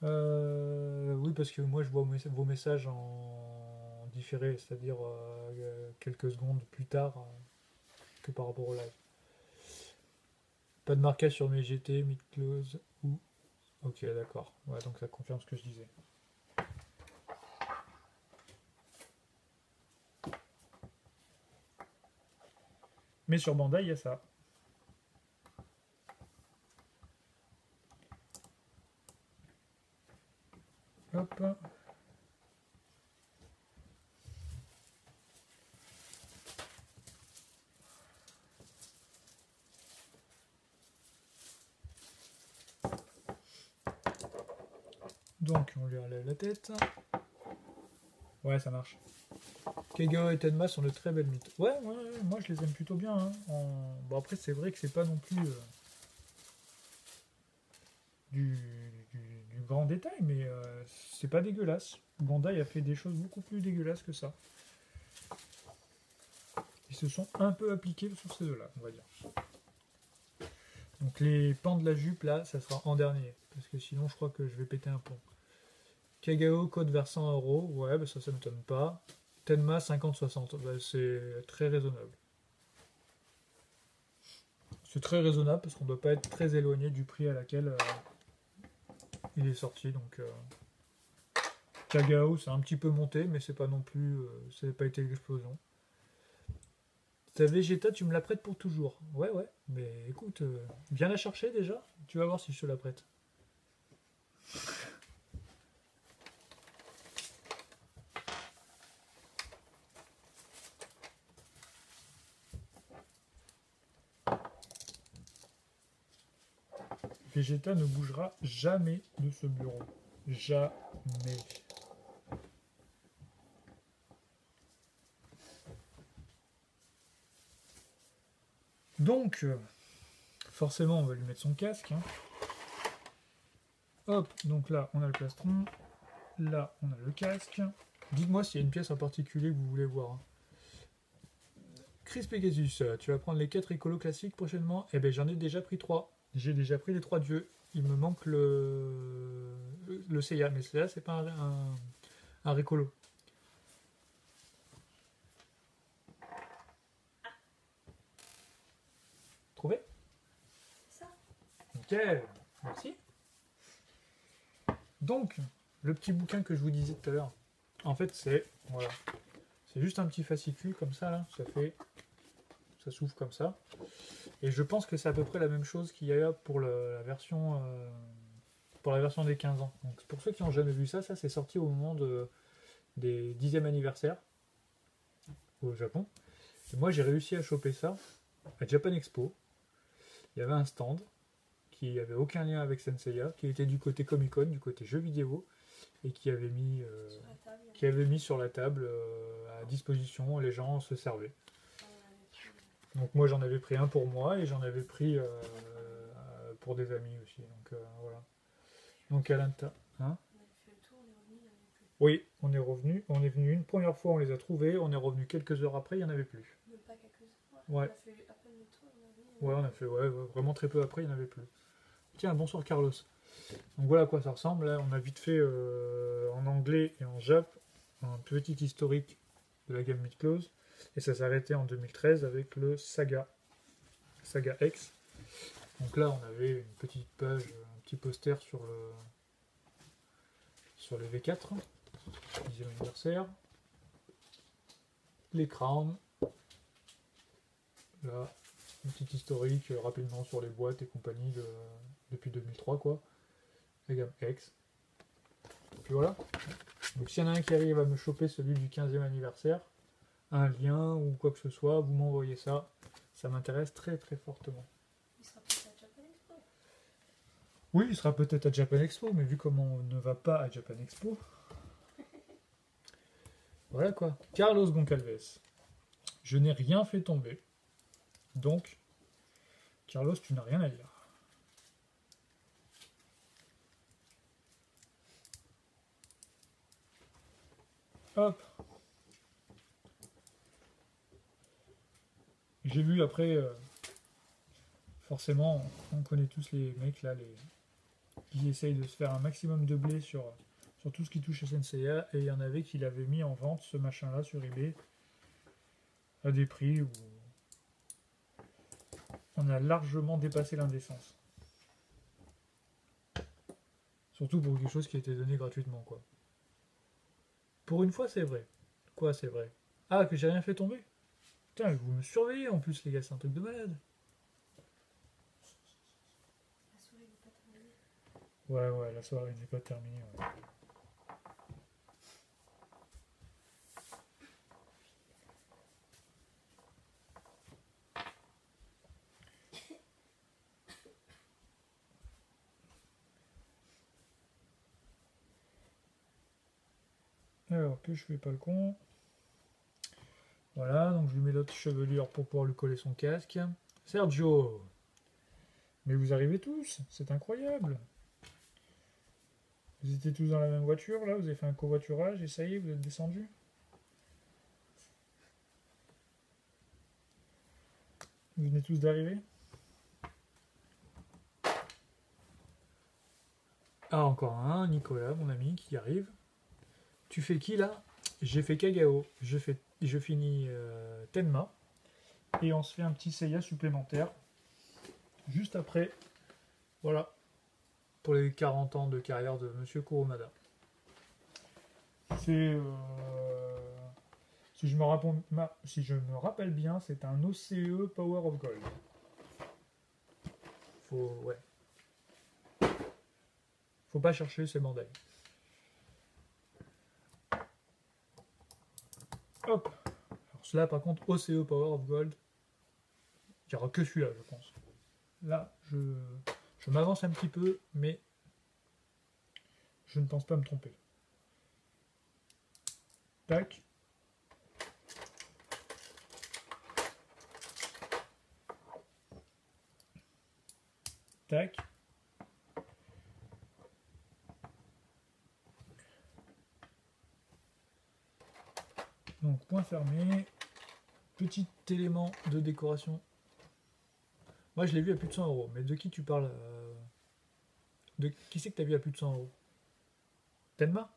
rien. Oui, parce que moi je vois vos messages en différé, c'est-à-dire quelques secondes plus tard que par rapport au live. Pas de marquage sur mes GT, mid-close ou. Ok, d'accord. Ouais, donc ça confirme ce que je disais. Mais sur Bandai, il y a ça. Hop. Donc, on lui enlève la tête. Ouais, ça marche. Kagao et Tenma sont de très belles mythes. Ouais, moi je les aime plutôt bien, hein. Bon, après, c'est vrai que c'est pas non plus du, du grand détail, mais c'est pas dégueulasse. Bandai a fait des choses beaucoup plus dégueulasses que ça. Ils se sont un peu appliqués sur ces deux-là, on va dire. Donc les pans de la jupe, là, ça sera en dernier. Parce que sinon, je crois que je vais péter un pont. Kagao, code vers 100€. Ouais, bah ça m'étonne pas. Tenma, 50-60. Bah, c'est très raisonnable. C'est très raisonnable parce qu'on ne doit pas être très éloigné du prix à laquelle il est sorti. Donc Kagao, c'est un petit peu monté, mais c'est pas non plus. Ça n'a pas été l'explosion. Ta Vegeta, tu me la prêtes pour toujours. Ouais, mais écoute, viens la chercher déjà. Tu vas voir si je te la prête. Vegeta ne bougera jamais de ce bureau. Jamais. Donc, forcément, on va lui mettre son casque, hein. Hop, donc là, on a le plastron. Là, on a le casque. Dites-moi s'il y a une pièce en particulier que vous voulez voir, hein. Chris Pegasus, tu vas prendre les 4 écolos classiques prochainement. Eh ben, j'en ai déjà pris 3. J'ai déjà pris les 3 dieux. Il me manque le Seiya, mais Seiya, c'est pas un récolo. Trouvé? C'est ça. Nickel, merci. Donc, le petit bouquin que je vous disais tout à l'heure, en fait, c'est voilà, c'est juste un petit fascicule comme ça, là. Ça s'ouvre comme ça. Et je pense que c'est à peu près la même chose qu'il y a pour la version des 15 ans. Donc, pour ceux qui n'ont jamais vu ça, c'est sorti au moment des 10e anniversaire au Japon. Et moi, j'ai réussi à choper ça à Japan Expo. Il y avait un stand qui avait aucun lien avec Senseiya, qui était du côté Comic Con, du côté jeux vidéo, et qui avait mis sur la table à disposition, les gens se servaient. Donc moi j'en avais pris un pour moi et j'en avais pris pour des amis aussi. Donc voilà. Donc à l'intérieur. Hein, oui, on est venu une première fois, on les a trouvés, on est revenu quelques heures après, il n'y en avait plus. Même pas quelques heures. Ouais. On a fait à peine le tour, Ouais, on a fait vraiment très peu après, il n'y en avait plus. Tiens, bonsoir Carlos. Donc voilà à quoi ça ressemble. Là, on a vite fait en anglais et en jap un petit historique de la gamme mid-close. Et ça s'arrêtait en 2013 avec le Saga X. Donc là, on avait une petite page, un petit poster sur le V4, 10e anniversaire. Les crowns. Là, une petite historique rapidement sur les boîtes et compagnie depuis 2003, quoi. La gamme X. Et puis voilà. Donc s'il y en a un qui arrive à me choper celui du 15e anniversaire, un lien ou quoi que ce soit, vous m'envoyez ça. Ça m'intéresse très très fortement. Il sera peut-être à Japan Expo. Oui, il sera peut-être à Japan Expo, mais vu comment on ne va pas à Japan Expo. Voilà quoi. Carlos Goncalves. Je n'ai rien fait tomber. Donc, Carlos, tu n'as rien à dire. Hop. J'ai vu après, forcément, on connaît tous les mecs là, qui essayent de se faire un maximum de blé sur tout ce qui touche SNCA, et il y en avait qui l'avaient mis en vente, ce machin-là, sur eBay, à des prix où on a largement dépassé l'indécence. Surtout pour quelque chose qui a été donné gratuitement, quoi. Pour une fois, c'est vrai. Quoi, c'est vrai? Ah, que j'ai rien fait tomber? Putain, vous me surveillez en plus, les gars, c'est un truc de malade. La souris n'est pas terminée. Ouais, la soirée n'est pas terminée. Ouais. Alors, que je fais pas le con. Voilà, donc je lui mets l'autre chevelure pour pouvoir lui coller son casque. Sergio! Mais vous arrivez tous, c'est incroyable! Vous étiez tous dans la même voiture, là, vous avez fait un covoiturage et ça y est, vous êtes descendus? Vous venez tous d'arriver? Ah, encore un, Nicolas, mon ami, qui arrive. Tu fais qui, là? J'ai fait Kagao, je finis Tenma, et on se fait un petit Seiya supplémentaire, juste après, voilà, pour les 40 ans de carrière de Monsieur Kurumada. C'est... si je me rappelle bien, c'est un OCE Power of Gold. Faut pas chercher, c'est Bandai. Hop. Alors cela, par contre, OCE Power of Gold, il n'y aura que celui-là, je pense. Là, je m'avance un petit peu, mais je ne pense pas me tromper. Tac. Tac. Donc, point fermé. Petit élément de décoration. Moi, je l'ai vu à plus de 100 euros. Mais de qui tu parles De qui c'est que tu as vu à plus de 100 euros? Tenma?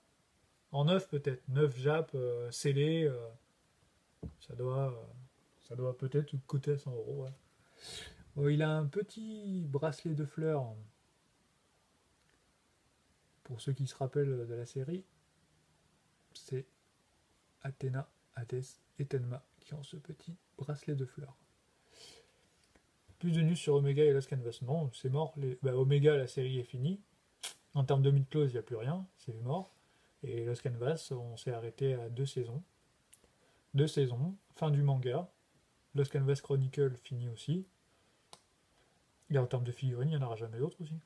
En neuf, peut-être. Neuf Jap, scellé. Ça doit peut-être coûter à 100 euros. Ouais. Bon, il a un petit bracelet de fleurs. Pour ceux qui se rappellent de la série, c'est Athéna, Hadès et Tenma qui ont ce petit bracelet de fleurs. Plus de news sur Omega et Lost Canvas. Non, c'est mort. Omega, la série est finie. En termes de mid-close, il n'y a plus rien. C'est mort. Et Lost Canvas, on s'est arrêté à 2 saisons. 2 saisons. Fin du manga. Lost Canvas Chronicle fini aussi. Et en termes de figurines, il n'y en aura jamais d'autres aussi.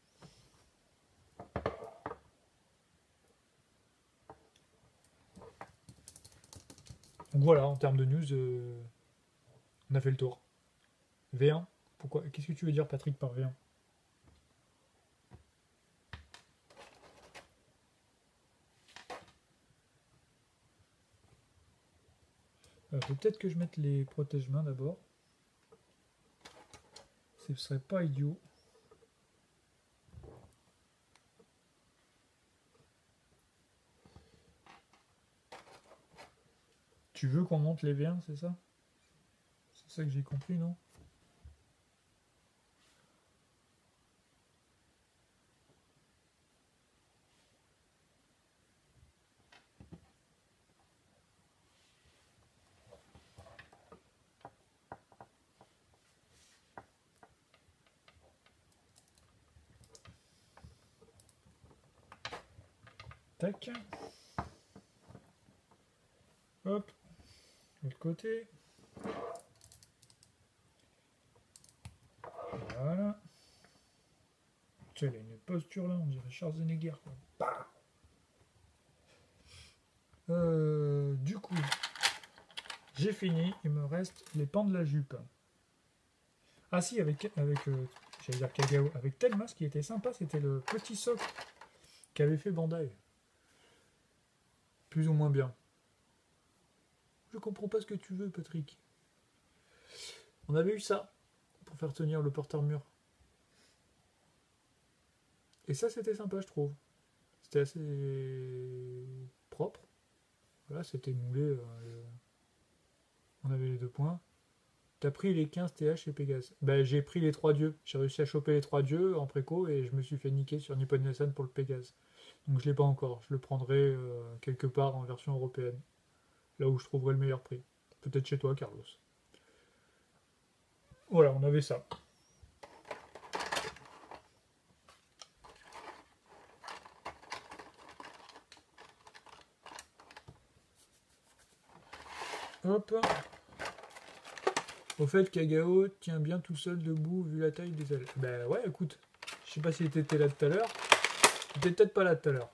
Donc voilà, en termes de news, on a fait le tour. V1, pourquoi? Qu'est-ce que tu veux dire, Patrick, par V1? Faut peut-être que je mette les protège-mains d'abord. Ce serait pas idiot. Tu veux qu'on monte les V1, c'est ça? C'est ça que j'ai compris, non? Tac. Hop. De l'autre côté. Voilà. Tu sais, il a une posture là, on dirait Schwarzenegger, quoi. Bah. Du coup, j'ai fini. Il me reste les pans de la jupe. Ah si, j'allais dire Kagao. Avec Telma, ce qui était sympa, c'était le petit socle qu'avait fait Bandai. Plus ou moins bien. Je comprends pas ce que tu veux, Patrick. On avait eu ça pour faire tenir le porte-armure. Et ça, c'était sympa, je trouve. C'était assez propre. Voilà, c'était moulé. On avait les 2 points. T'as pris les 15 TH et Pégase. Ben, j'ai pris les 3 dieux. J'ai réussi à choper les 3 dieux en préco et je me suis fait niquer sur Nippon Yasan pour le Pégase. Donc je l'ai pas encore. Je le prendrai quelque part en version européenne. Là où je trouverai le meilleur prix. Peut-être chez toi, Carlos. Voilà, on avait ça. Hop. Au fait, Kagao tient bien tout seul debout vu la taille des ailes. Ben ouais, écoute. Je sais pas s'il était là tout à l'heure. Il était peut-être pas là tout à l'heure.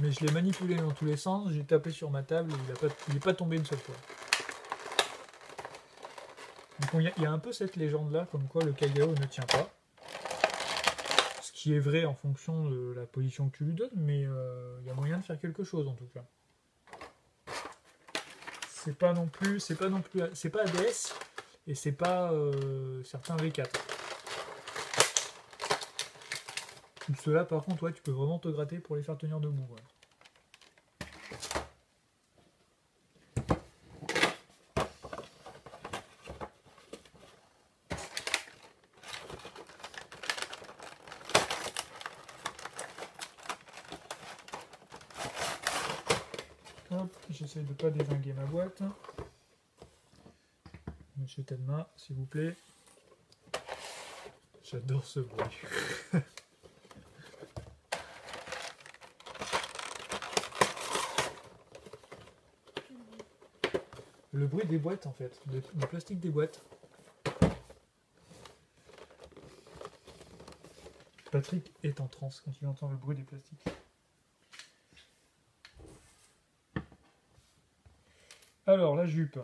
Mais je l'ai manipulé dans tous les sens. J'ai tapé sur ma table. Il n'est pas tombé une seule fois. Donc il y a un peu cette légende-là, comme quoi le Kagao ne tient pas. Ce qui est vrai en fonction de la position que tu lui donnes, mais il y a moyen de faire quelque chose en tout cas. C'est pas ADS et c'est pas certains V4. Ceux-là, par contre, ouais, tu peux vraiment te gratter pour les faire tenir debout. Ouais. Hop, j'essaie de pas dézinguer ma boîte. Monsieur Tenma, s'il vous plaît. J'adore ce bruit. Le bruit des boîtes en fait, le plastique des boîtes. Patrick est en transe quand il entend le bruit des plastiques. Alors, la jupe.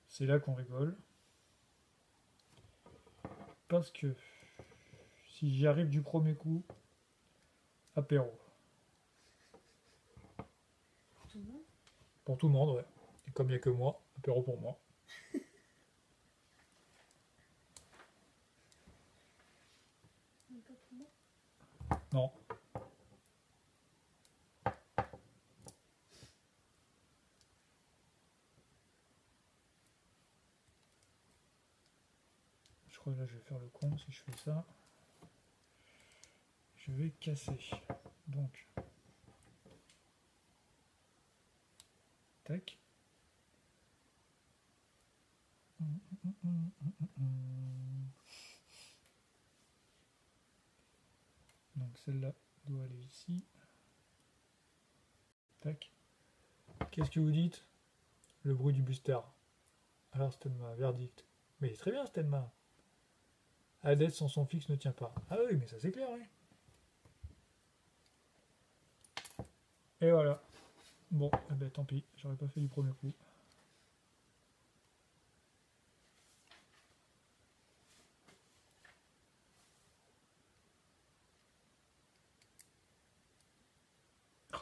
C'est là qu'on rigole. Parce que si j'y arrive du premier coup, apéro. Pour tout le monde. Pour tout le monde, ouais. Et comme il n'y a que moi, apéro pour moi. Mais pas pour moi. Non. Je crois que là je vais faire le con si je fais ça. Je vais casser. Donc. Tac. Donc celle-là doit aller ici. Tac. Qu'est-ce que vous dites? Le bruit du booster. Alors Stenma, verdict. Mais il est très bien Stenma. Hades sans son fixe ne tient pas. Ah oui, mais ça c'est clair, oui. Et voilà. Bon, eh ben, tant pis, j'aurais pas fait du premier coup.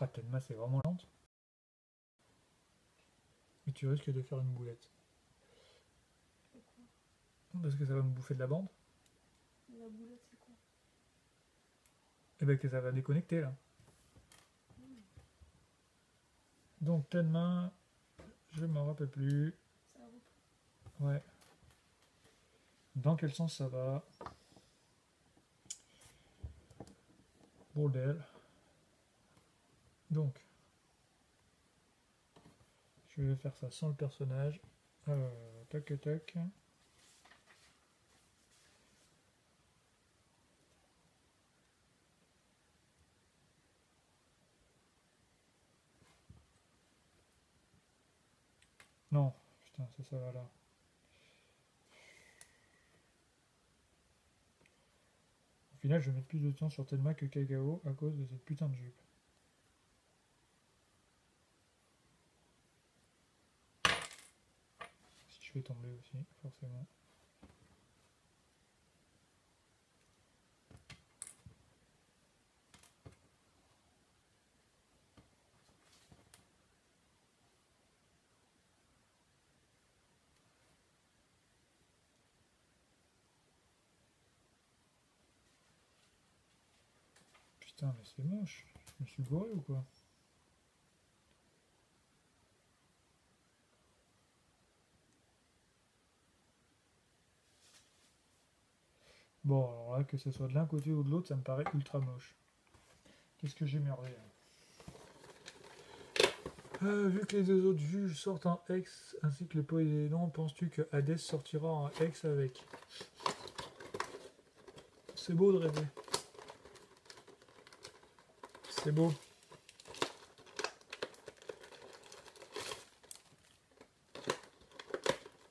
Ah, Tenma c'est vraiment lente. Mais tu risques de faire une boulette. Parce que ça va me bouffer de la bande. La boulette, c'est quoi? Et ben que ça va déconnecter là. Donc Tenma, je m'en rappelle plus. Ça a repris. Ouais. Dans quel sens ça va? Bordel. Donc, je vais faire ça sans le personnage. Tac tac. Non, putain, ça va là. Au final, je vais mettre plus de temps sur Tenma que Kagao à cause de cette putain de jupe. Si je vais tomber aussi, forcément. Putain, mais c'est moche. Je me suis gouré ou quoi? Bon, alors là, que ce soit de l'un côté ou de l'autre, ça me paraît ultra moche. Qu'est-ce que j'ai merdé là? Vu que les deux autres juges sortent en X ainsi que le Poséidon, penses-tu que Hadès sortira en X avec? C'est beau de rêver. C'est beau.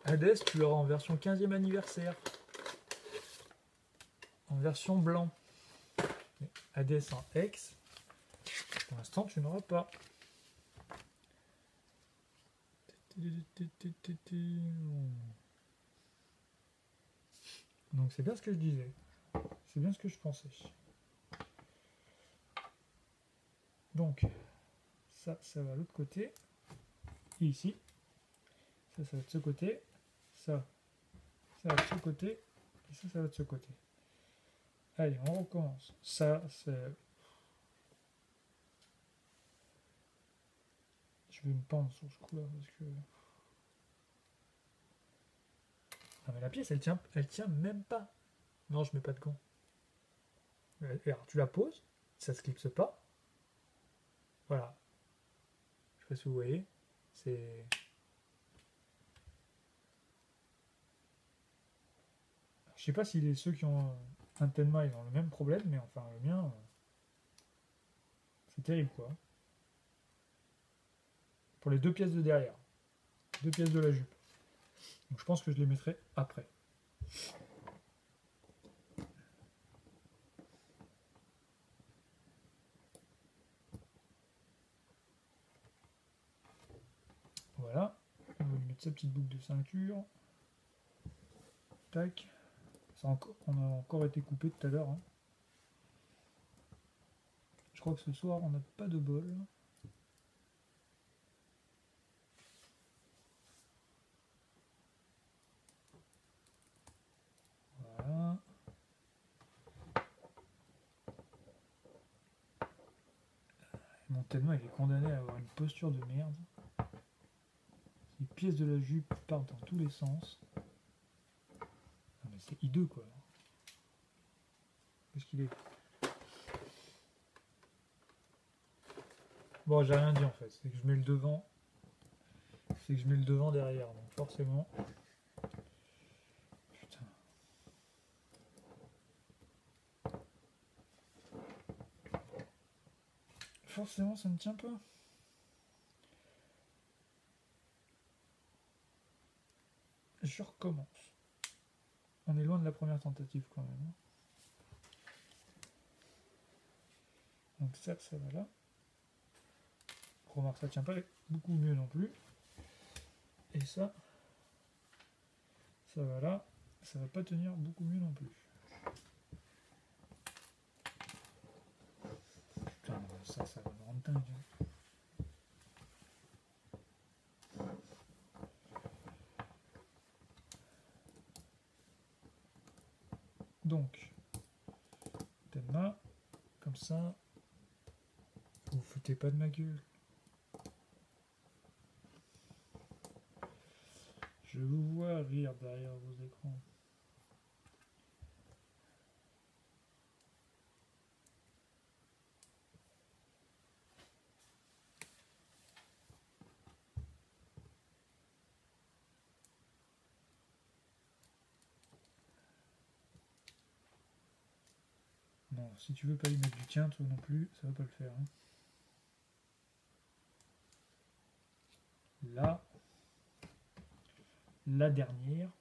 Hadès, tu l'auras en version 15e anniversaire. En version blanc. Mais Hadès en X, pour l'instant, tu n'auras pas. Donc c'est bien ce que je disais. C'est bien ce que je pensais. Donc, ça va à l'autre côté. Et ici. Ça va de ce côté. Ça va de ce côté. Et ça va de ce côté. Allez, on recommence. Ça, c'est... Je vais me pendre sur ce coup-là parce que... Non mais la pièce, elle tient même pas. Non, je mets pas de gants. Alors, tu la poses, ça se clipse pas. Voilà. Je sais pas si vous voyez. C'est... Je sais pas si ceux qui ont un Tenma ils ont le même problème, mais enfin le mien, c'est terrible quoi. Pour les deux pièces de derrière, deux pièces de la jupe. Donc je pense que je les mettrai après. Voilà. On va lui mettre sa petite boucle de ceinture. Tac. On a encore été coupé tout à l'heure. Hein. Je crois que ce soir on n'a pas de bol. Voilà. Mon Tenma il est condamné à avoir une posture de merde. Les pièces de la jupe partent dans tous les sens. Non mais c'est hideux quoi. Qu'est-ce qu'il est? Bon, j'ai rien dit en fait. C'est que je mets le devant. C'est que je mets le devant derrière. Donc forcément. Putain. Forcément, ça ne tient pas. Je recommence. On est loin de la première tentative quand même. Donc ça va là. Remarque, ça tient pas beaucoup mieux non plus. Et ça va là. Ça va pas tenir beaucoup mieux non plus. Putain, ça va me rendre dingue. Donc, Tenma, comme ça, vous vous foutez pas de ma gueule. Je vous vois rire derrière vos écrans. Non, si tu veux pas y mettre du tien, toi non plus, ça va pas le faire. Hein. Là, la dernière.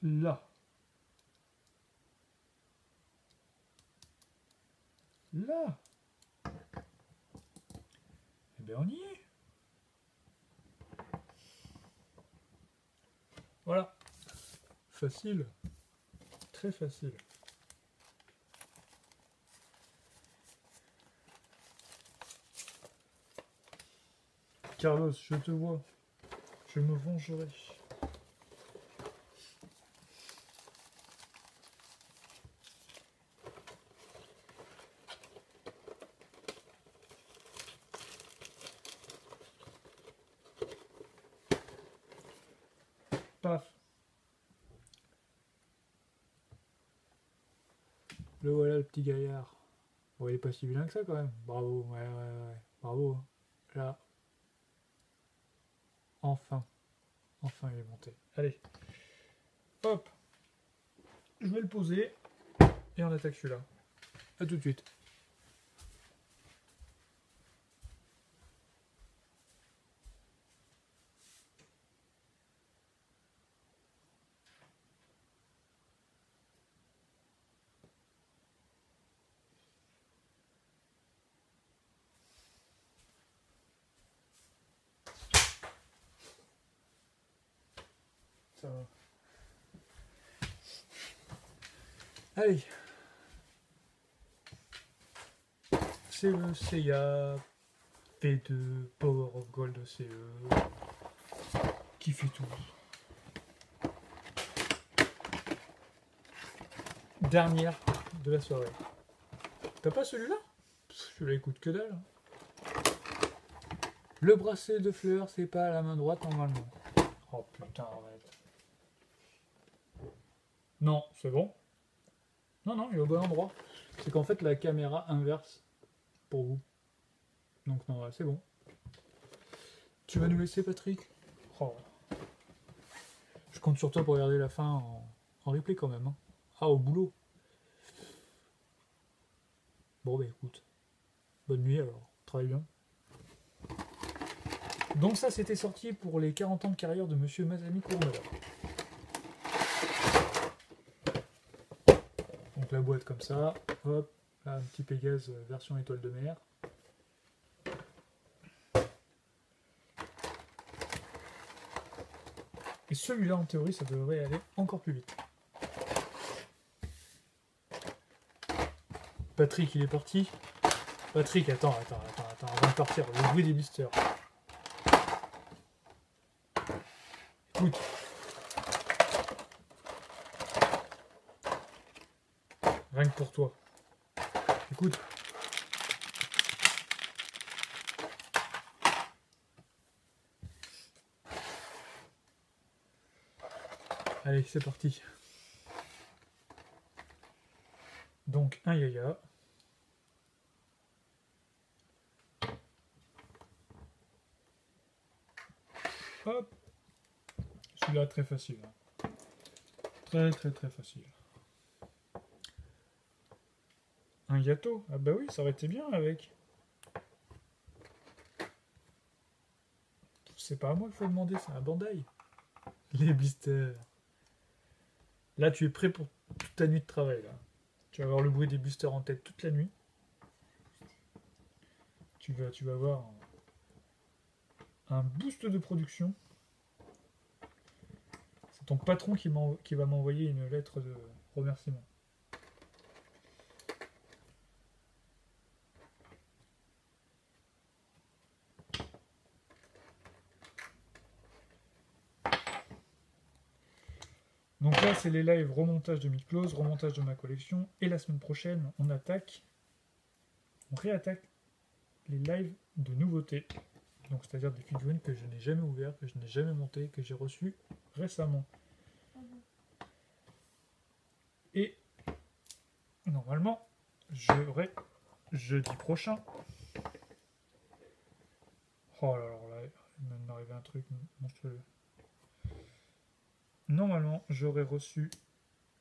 Là. Là. Eh bien, on y est. Voilà. Facile. Très facile. Carlos, je te vois. Je me vengerai. Paf. Le voilà, le petit gaillard. Bon, il est pas si vilain que ça quand même. Bravo, ouais. Bravo. Hein. Là. Enfin. Enfin, il est monté. Allez. Hop. Je vais le poser. Et on attaque celui-là. A tout de suite. Ça va. Allez. C'est le Seiya P2 Power of Gold CE qui fait tout. Dernière de la soirée. T'as pas celui-là? Celui-là il coûte que dalle. Le bracelet de fleurs, c'est pas à la main droite normalement. Oh putain, arrête. Non, c'est bon. Non, il est au bon endroit. C'est qu'en fait la caméra inverse pour vous. Donc non, ouais, c'est bon. Tu vas nous laisser, Patrick? Oh. Je compte sur toi pour regarder la fin en replay quand même. Hein. Ah, au boulot. Bon, bah écoute. Bonne nuit alors. Travaille bien. Donc ça, c'était sorti pour les 40 ans de carrière de Monsieur Masami Kurumada. Donc la boîte comme ça. Hop. Là, un petit Pégase version étoile de mer. Et celui-là, en théorie, ça devrait aller encore plus vite. Patrick, il est parti. Patrick, attends, avant de partir, le bruit des blisters. Écoute. Rien que pour toi. Écoute. Allez, c'est parti. Donc, un Yaya. Hop. Celui-là, très facile. Très facile. Un Yato. Ah bah oui, ça aurait été bien avec. C'est pas à moi qu'il faut demander, c'est à Bandai. Les blisters. Là, tu es prêt pour toute ta nuit de travail. Là. Tu vas avoir le bruit des blisters en tête toute la nuit. Tu vas avoir un boost de production. C'est ton patron qui va m'envoyer une lettre de remerciement. Donc là, c'est les lives remontage de Mid-Close, remontage de ma collection. Et la semaine prochaine, on réattaque les lives de nouveautés. Donc c'est-à-dire des figurines que je n'ai jamais ouvertes, que je n'ai jamais montées, que j'ai reçues récemment. Et normalement, j'aurai jeudi prochain. Oh là là, il m'est arrivé un truc monstrueux. Normalement, j'aurais reçu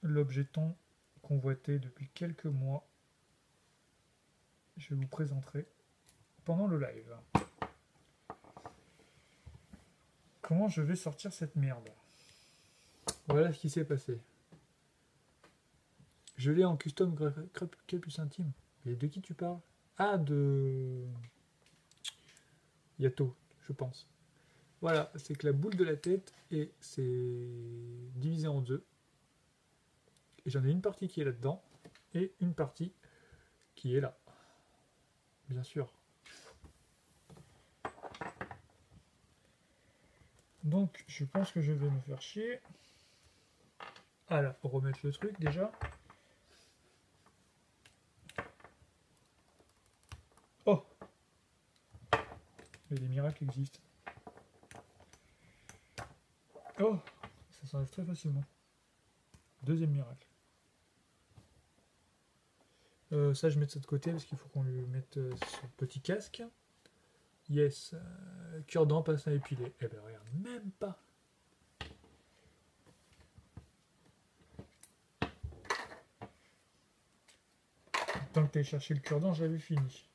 l'objet tant convoité depuis quelques mois. Je vous présenterai pendant le live. Comment je vais sortir cette merde? Voilà ce qui s'est passé. Je l'ai en custom Crépus intime. Mais de qui tu parles? Ah, de Yato, je pense. Voilà, c'est que la boule de la tête et c'est divisé en deux. Et j'en ai une partie qui est là-dedans et une partie qui est là. Bien sûr. Donc, je pense que je vais me faire chier. Ah là, pour remettre le truc déjà. Oh! Mais les miracles existent. Oh! Ça s'enlève très facilement. Deuxième miracle. Ça, je mets de ce côté parce qu'il faut qu'on lui mette son petit casque. Yes. Cure-dent, passe à épiler. Eh ben, regarde, même pas. Tant que t'as cherché le cure-dent, j'avais fini.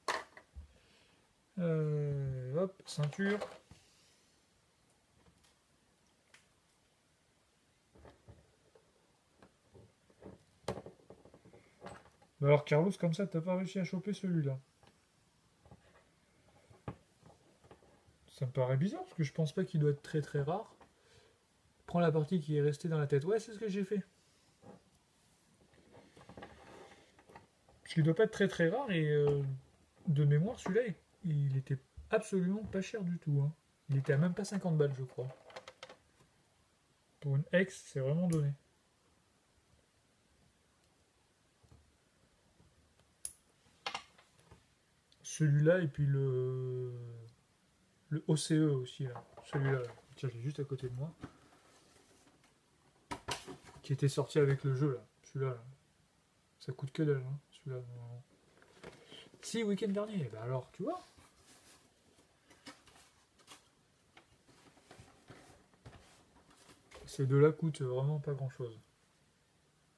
Hop, ceinture. Alors, Carlos, comme ça, t'as pas réussi à choper celui-là. Ça me paraît bizarre parce que je pense pas qu'il doit être très très rare. Prends la partie qui est restée dans la tête. Ouais, c'est ce que j'ai fait. Parce qu'il doit pas être très très rare et de mémoire, celui-là, il était absolument pas cher du tout. Hein. Il était à même pas 50 balles, je crois. Pour une ex, c'est vraiment donné. Celui-là et puis le OCE aussi, là. Celui-là, là. Tiens, je l'ai juste à côté de moi. Qui était sorti avec le jeu, là. Celui-là, là. Ça coûte que dalle, hein. Celui-là, non. Si, week-end dernier. Bah alors, tu vois. Ces deux-là coûtent vraiment pas grand-chose.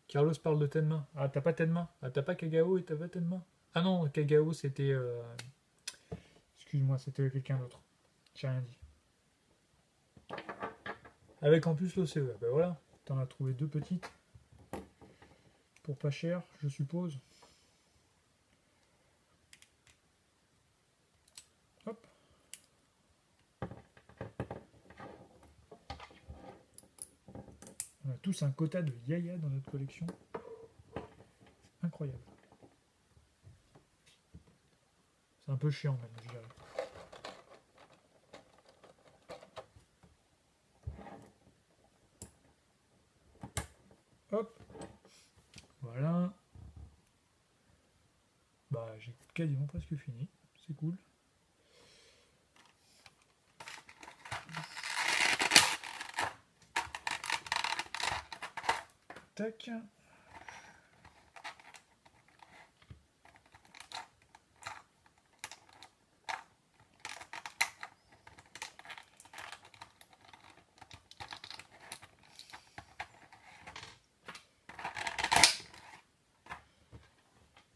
Carlos parle de Tenma. Ah, t'as pas Tenma. Ah, t'as pas Kagao et t'as pas Tenma. Ah non, Kagao, c'était... Excuse-moi, c'était quelqu'un d'autre. J'ai rien dit. Avec en plus l'OCE. Ah, bah voilà, t'en as trouvé deux petites. Pour pas cher, je suppose. Hop. On a tous un quota de Yaya dans notre collection. C'est incroyable. C'est un peu chiant même, je dirais. Hop. Voilà. Bah, j'ai quasiment presque fini. C'est cool. Tac.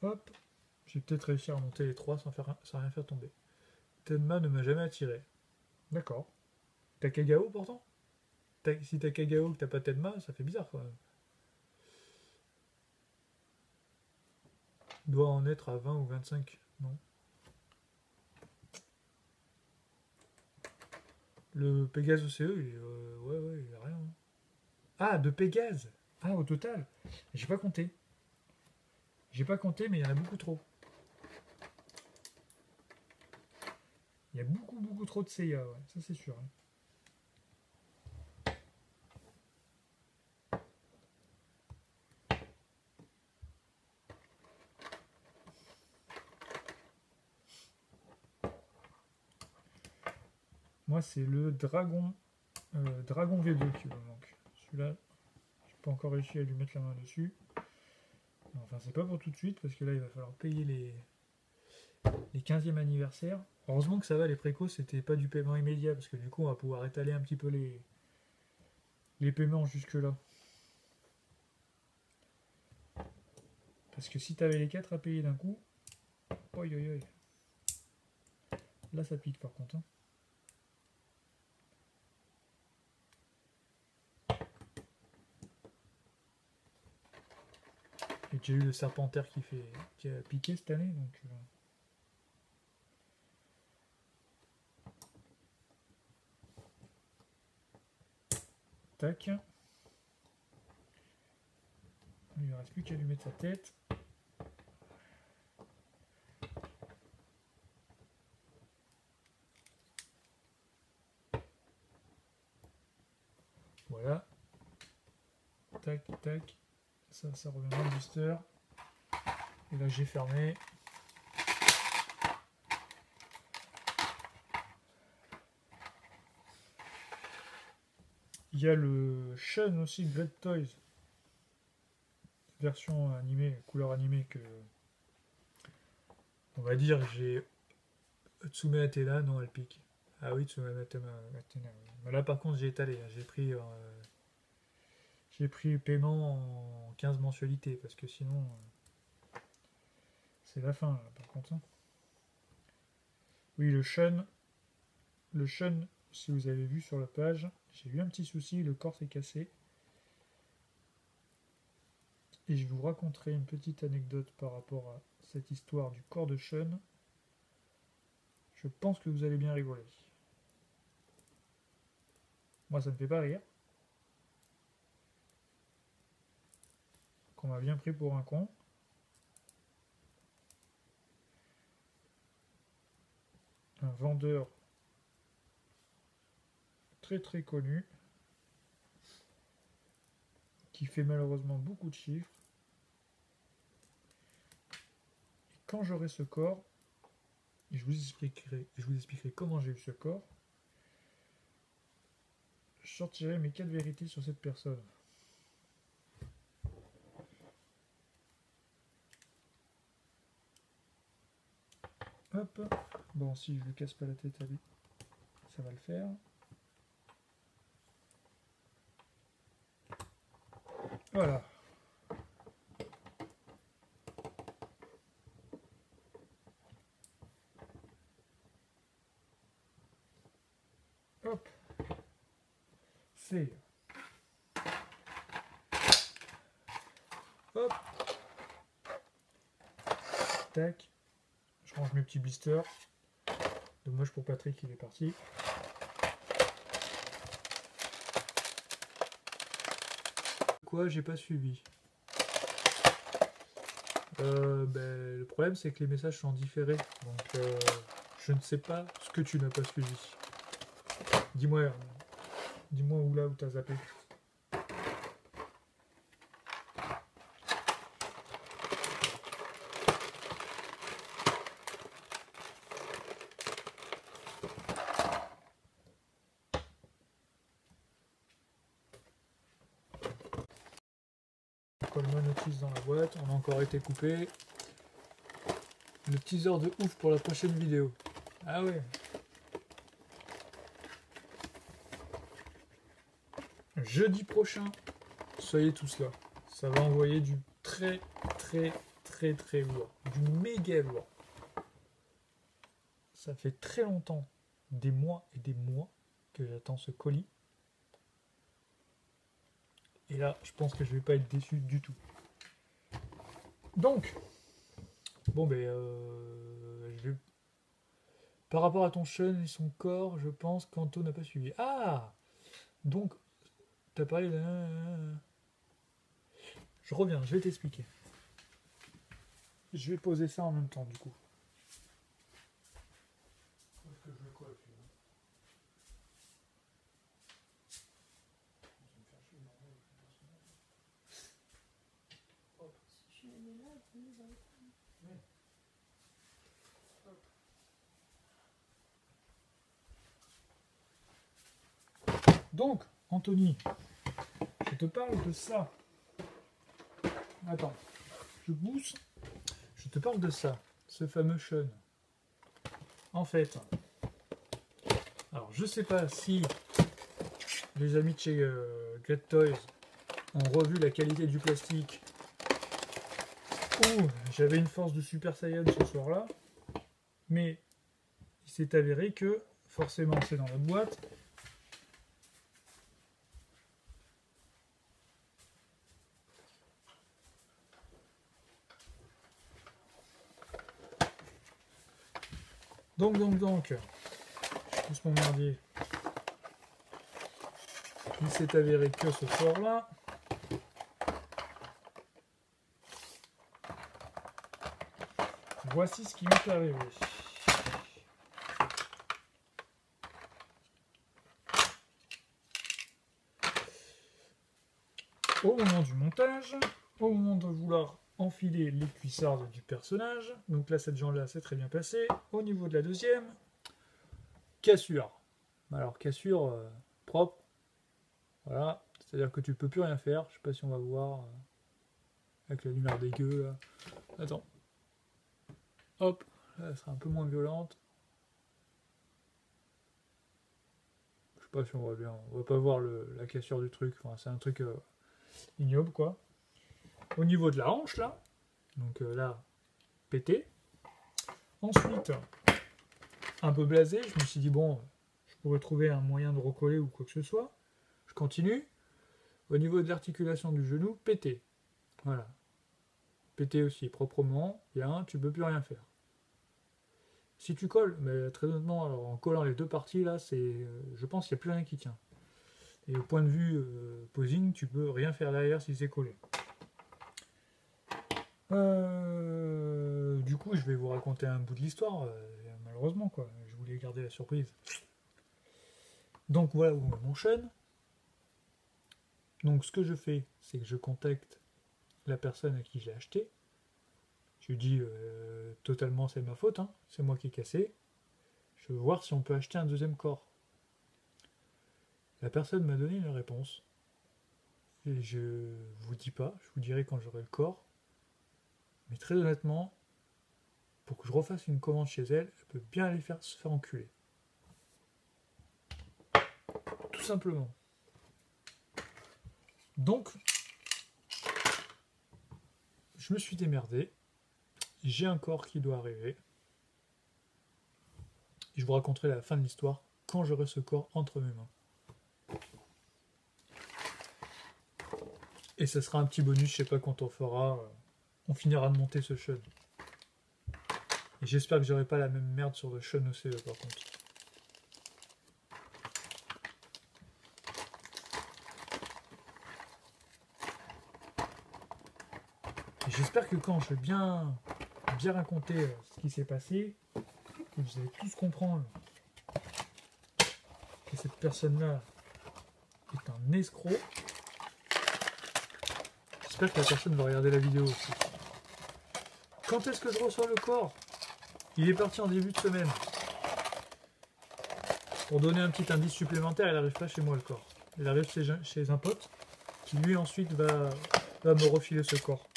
Hop. J'ai peut-être réussi à remonter les trois sans rien faire tomber. Tenma ne m'a jamais attiré. D'accord. T'as Kagao pourtant? Si t'as Kagao que t'as pas Tenma, ça fait bizarre quand même. Doit en être à 20 ou 25, non? Le Pégase OCE, ouais, il a rien. Hein. Ah, de Pégase. Ah, au total. J'ai pas compté. J'ai pas compté, mais il y en a beaucoup trop. Il y a beaucoup trop de CIA, ouais. Ça c'est sûr. Hein. Moi, c'est le Dragon V2 qui me manque. Celui-là, j'ai pas encore réussi à lui mettre la main dessus. Enfin, c'est pas pour tout de suite, parce que là, il va falloir payer les 15e anniversaires. Heureusement que ça va, les précos, c'était pas du paiement immédiat, parce que du coup, on va pouvoir étaler un petit peu les paiements jusque-là. Parce que si t'avais les 4 à payer d'un coup, oi. Là, ça pique par contre. Hein. Et j'ai eu le Serpentaire qui a piqué cette année, donc... Tac. Il ne reste plus qu'à lui mettre sa tête. Voilà. Tac, tac. Ça revient dans le blister. Et là, j'ai fermé. Il y a le Shun aussi, Great Toys. Version animée, couleur animée que... On va dire, j'ai... Tsume Athena, non, elle pique. Ah oui, Tsume Athena, oui. Mais là, par contre, j'ai étalé. J'ai pris le paiement en 15 mensualités, parce que sinon... c'est la fin, là, par contre. Hein. Oui, le Shun, si vous avez vu sur la page, j'ai eu un petit souci, le corps s'est cassé. Et je vous raconterai une petite anecdote par rapport à cette histoire du corps de Shun. Je pense que vous allez bien rigoler. Moi, ça ne me fait pas rire. Qu'on m'a bien pris pour un con. Un vendeur très très connu qui fait malheureusement beaucoup de chiffres. Et quand j'aurai ce corps, je vous expliquerai comment j'ai eu ce corps, je sortirai mes 4 vérités sur cette personne. Hop. Bon, si je lui casse pas la tête à lui, ça va le faire. Voilà. Hop. C'est. Hop. Tac. Je range mes petits blisters. Dommage pour Patrick, il est parti. Quoi, j'ai pas suivi. Le problème, c'est que les messages sont différés. Donc, je ne sais pas ce que tu n'as pas suivi. Dis-moi où là où t'as zappé. Coleman notice dans la boîte, on a encore été coupé. Le teaser de ouf pour la prochaine vidéo. Ah ouais. Jeudi prochain, soyez tous là. Ça va envoyer du très lourd. Du méga lourd. Ça fait très longtemps, des mois et des mois, que j'attends ce colis. Et là, je pense que je vais pas être déçu du tout. Donc, bon par rapport à ton Shun et son corps, je pense qu'Anto n'a pas suivi. Ah, donc, t'as parlé de... Je reviens, je vais t'expliquer. Je vais poser ça en même temps, du coup. Donc, Anthony, je te parle de ça. Attends, je pousse. Je te parle de ça, ce fameux Shun. En fait, alors je sais pas si les amis de chez Great Toys ont revu la qualité du plastique ou j'avais une force de Super Saiyan ce soir-là, mais il s'est avéré que forcément c'est dans la boîte. Donc, je pousse mon merdier. Il s'est avéré que ce soir-là, voici ce qui m'est arrivé. au moment du montage, au moment de vouloir enfiler les cuissardes du personnage, donc là cette jambe là c'est très bien passé. Au niveau de la deuxième, cassure. Alors cassure propre, voilà, c'est-à-dire que tu peux plus rien faire. Je sais pas si on va voir avec la lumière dégueu là. Attends, hop, là, elle sera un peu moins violente. Je sais pas si on voit bien, on va pas voir la cassure du truc. Enfin, c'est un truc ignoble quoi. Au niveau de la hanche là, donc là pété. Ensuite, un peu blasé, je me suis dit bon, je pourrais trouver un moyen de recoller ou quoi que ce soit. Je continue. Au niveau de l'articulation du genou, pété. Voilà. Pété aussi, proprement, bien, tu peux plus rien faire. Si tu colles, mais très honnêtement, alors en collant les deux parties là, je pense qu'il n'y a plus rien qui tient. Et au point de vue posing, tu peux rien faire derrière si c'est collé. Du coup, je vais vous raconter un bout de l'histoire, malheureusement quoi. Je voulais garder la surprise. Donc voilà où on m'enchaîne. Donc ce que je fais, c'est que je contacte la personne à qui j'ai acheté. Je lui dis totalement c'est ma faute, hein, c'est moi qui ai cassé. Je veux voir si on peut acheter un deuxième corps. La personne m'a donné une réponse. Et je vous dis pas, je vous dirai quand j'aurai le corps. Mais très honnêtement, pour que je refasse une commande chez elle, elle peut bien aller se faire enculer. Tout simplement. Donc, je me suis démerdé. J'ai un corps qui doit arriver. Et je vous raconterai la fin de l'histoire quand j'aurai ce corps entre mes mains. Et ce sera un petit bonus, je sais pas quand on fera. On finira de monter ce Shun. Et j'espère que j'aurai pas la même merde sur le Shun OCE par contre. Et j'espère que quand je vais bien raconter ce qui s'est passé, que vous allez tous comprendre que cette personne-là est un escroc. J'espère que la personne va regarder la vidéo aussi. Quand est-ce que je reçois le corps? Il est parti en début de semaine. Pour donner un petit indice supplémentaire, il n'arrive pas chez moi le corps. Il arrive chez un pote qui lui ensuite va me refiler ce corps.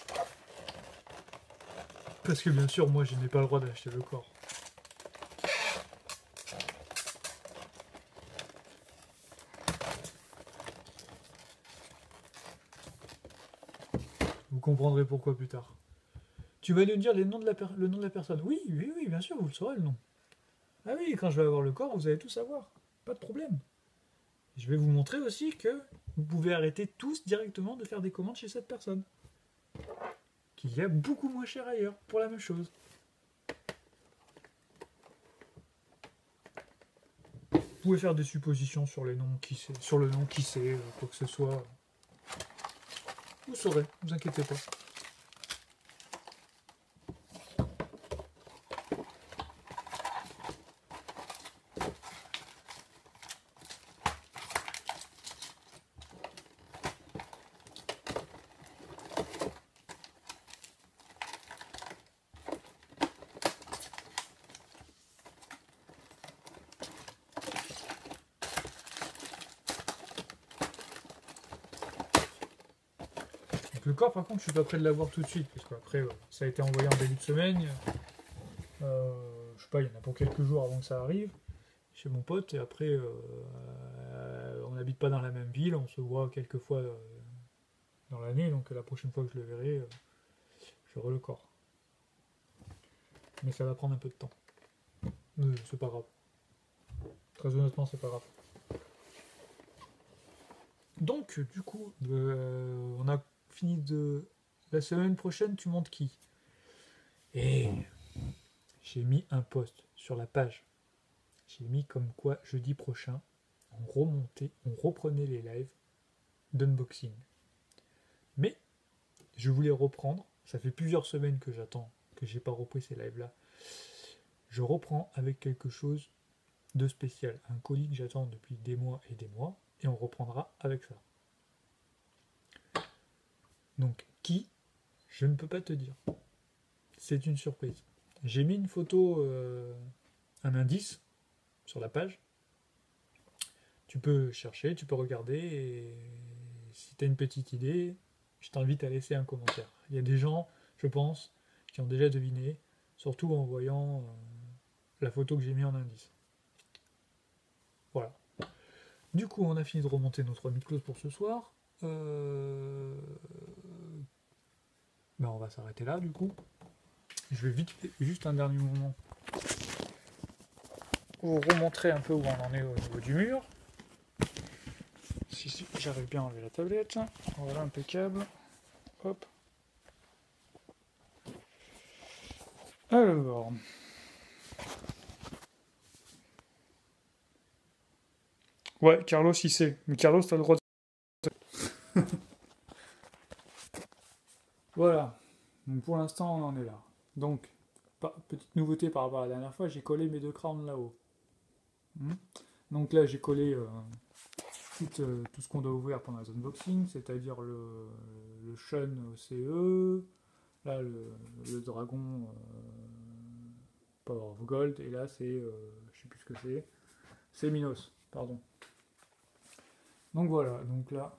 Parce que bien sûr, moi je n'ai pas le droit d'acheter le corps. Vous comprendrez pourquoi plus tard. Tu vas nous dire le nom de la personne. Oui, bien sûr, vous le saurez le nom. Ah oui, quand je vais avoir le corps, vous allez tout savoir. Pas de problème. Je vais vous montrer aussi que vous pouvez arrêter tous directement de faire des commandes chez cette personne. Qu'il y a beaucoup moins cher ailleurs pour la même chose. Vous pouvez faire des suppositions sur les noms, sur le nom, qui c'est, quoi que ce soit. Vous saurez, ne vous inquiétez pas. Donc le corps, par contre, je suis pas prêt de l'avoir tout de suite, parce qu'après, ça a été envoyé en début de semaine. Je sais pas, il y en a pour quelques jours avant que ça arrive, chez mon pote, et après, on n'habite pas dans la même ville, on se voit quelques fois dans l'année, donc la prochaine fois que je le verrai, j'aurai le corps. Mais ça va prendre un peu de temps. C'est pas grave. Très honnêtement, c'est pas grave. Donc, du coup, on a fini de... La semaine prochaine, tu montes qui? Et j'ai mis un post sur la page. J'ai mis comme quoi, jeudi prochain, on reprenait les lives d'unboxing. Mais, je voulais reprendre, ça fait plusieurs semaines que j'attends, que j'ai pas repris ces lives-là. Je reprends avec quelque chose de spécial. Un colis que j'attends depuis des mois, et on reprendra avec ça. Donc, qui? Je ne peux pas te dire. C'est une surprise. J'ai mis une photo, un indice sur la page. Tu peux chercher, tu peux regarder, et si tu as une petite idée, je t'invite à laisser un commentaire. Il y a des gens, je pense, qui ont déjà deviné, surtout en voyant la photo que j'ai mis en indice. Voilà. Du coup, on a fini de remonter notre mythos pour ce soir. Ben, on va s'arrêter là, du coup. Je vais vite, juste un dernier moment, vous remontrer un peu où on en est au niveau du mur. Si j'arrive bien à enlever la tablette. Voilà, impeccable. Hop. Alors. Ouais, Carlos, il sait. Mais Carlos, t'as le droit de... Voilà. Donc pour l'instant, on en est là. Donc, petite nouveauté par rapport à la dernière fois, j'ai collé mes 2 crowns là-haut. Donc là, j'ai collé tout ce qu'on doit ouvrir pendant les unboxings, c'est-à-dire le Shun CE, là le dragon Power of Gold, et là c'est, je sais plus ce que c'est Minos, pardon. Donc voilà, donc là,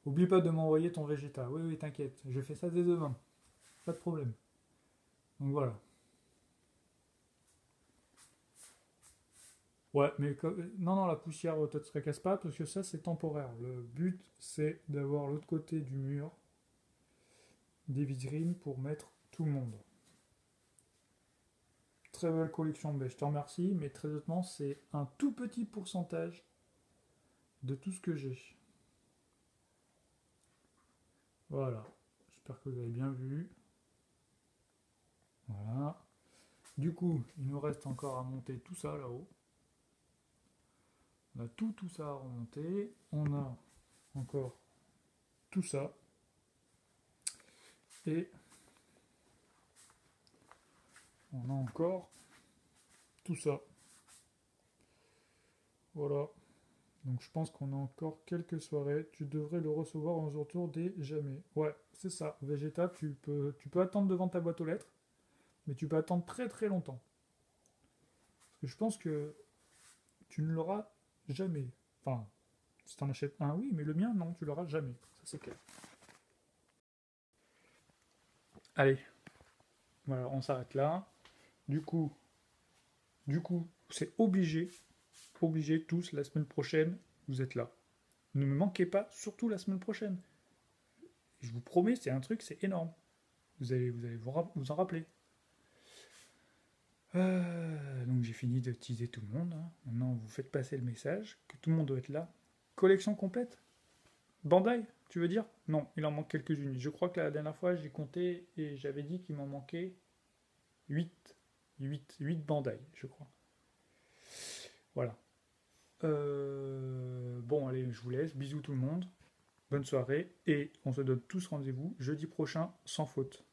oublie pas de m'envoyer ton Vegeta, oui oui t'inquiète, je fais ça dès demain, pas de problème. Donc voilà. Ouais, mais non, non, la poussière ne te tracasse pas parce que ça c'est temporaire. Le but c'est d'avoir l'autre côté du mur des vitrines pour mettre tout le monde. Très belle collection, ben, je te remercie, mais très honnêtement, c'est un tout petit pourcentage de tout ce que j'ai. Voilà, j'espère que vous avez bien vu. Voilà. Du coup, il nous reste encore à monter tout ça là-haut. On a tout ça à remonter. On a encore tout ça. Et on a encore tout ça. Voilà. Donc je pense qu'on a encore quelques soirées. Tu devrais le recevoir en retour dès jamais. Ouais, c'est ça. Vegeta, tu peux attendre devant ta boîte aux lettres, mais tu peux attendre très très longtemps. Parce que je pense que tu ne l'auras jamais. Enfin, si t'en achètes un, oui, mais le mien, non, tu l'auras jamais. Ça c'est clair. Allez, voilà, on s'arrête là. Du coup, c'est obligé tous, la semaine prochaine, vous êtes là. Ne me manquez pas, surtout la semaine prochaine. Je vous promets, c'est un truc, c'est énorme. Vous allez vous en rappeler. Donc j'ai fini de teaser tout le monde, hein. Maintenant, vous faites passer le message que tout le monde doit être là. Collection complète. Bandai, tu veux dire? Non, il en manque quelques-unes. Je crois que la dernière fois, j'ai compté et j'avais dit qu'il m'en manquait 8. 8 Bandai, je crois. Voilà. Bon, allez, je vous laisse. Bisous tout le monde. Bonne soirée. Et on se donne tous rendez-vous jeudi prochain, sans faute.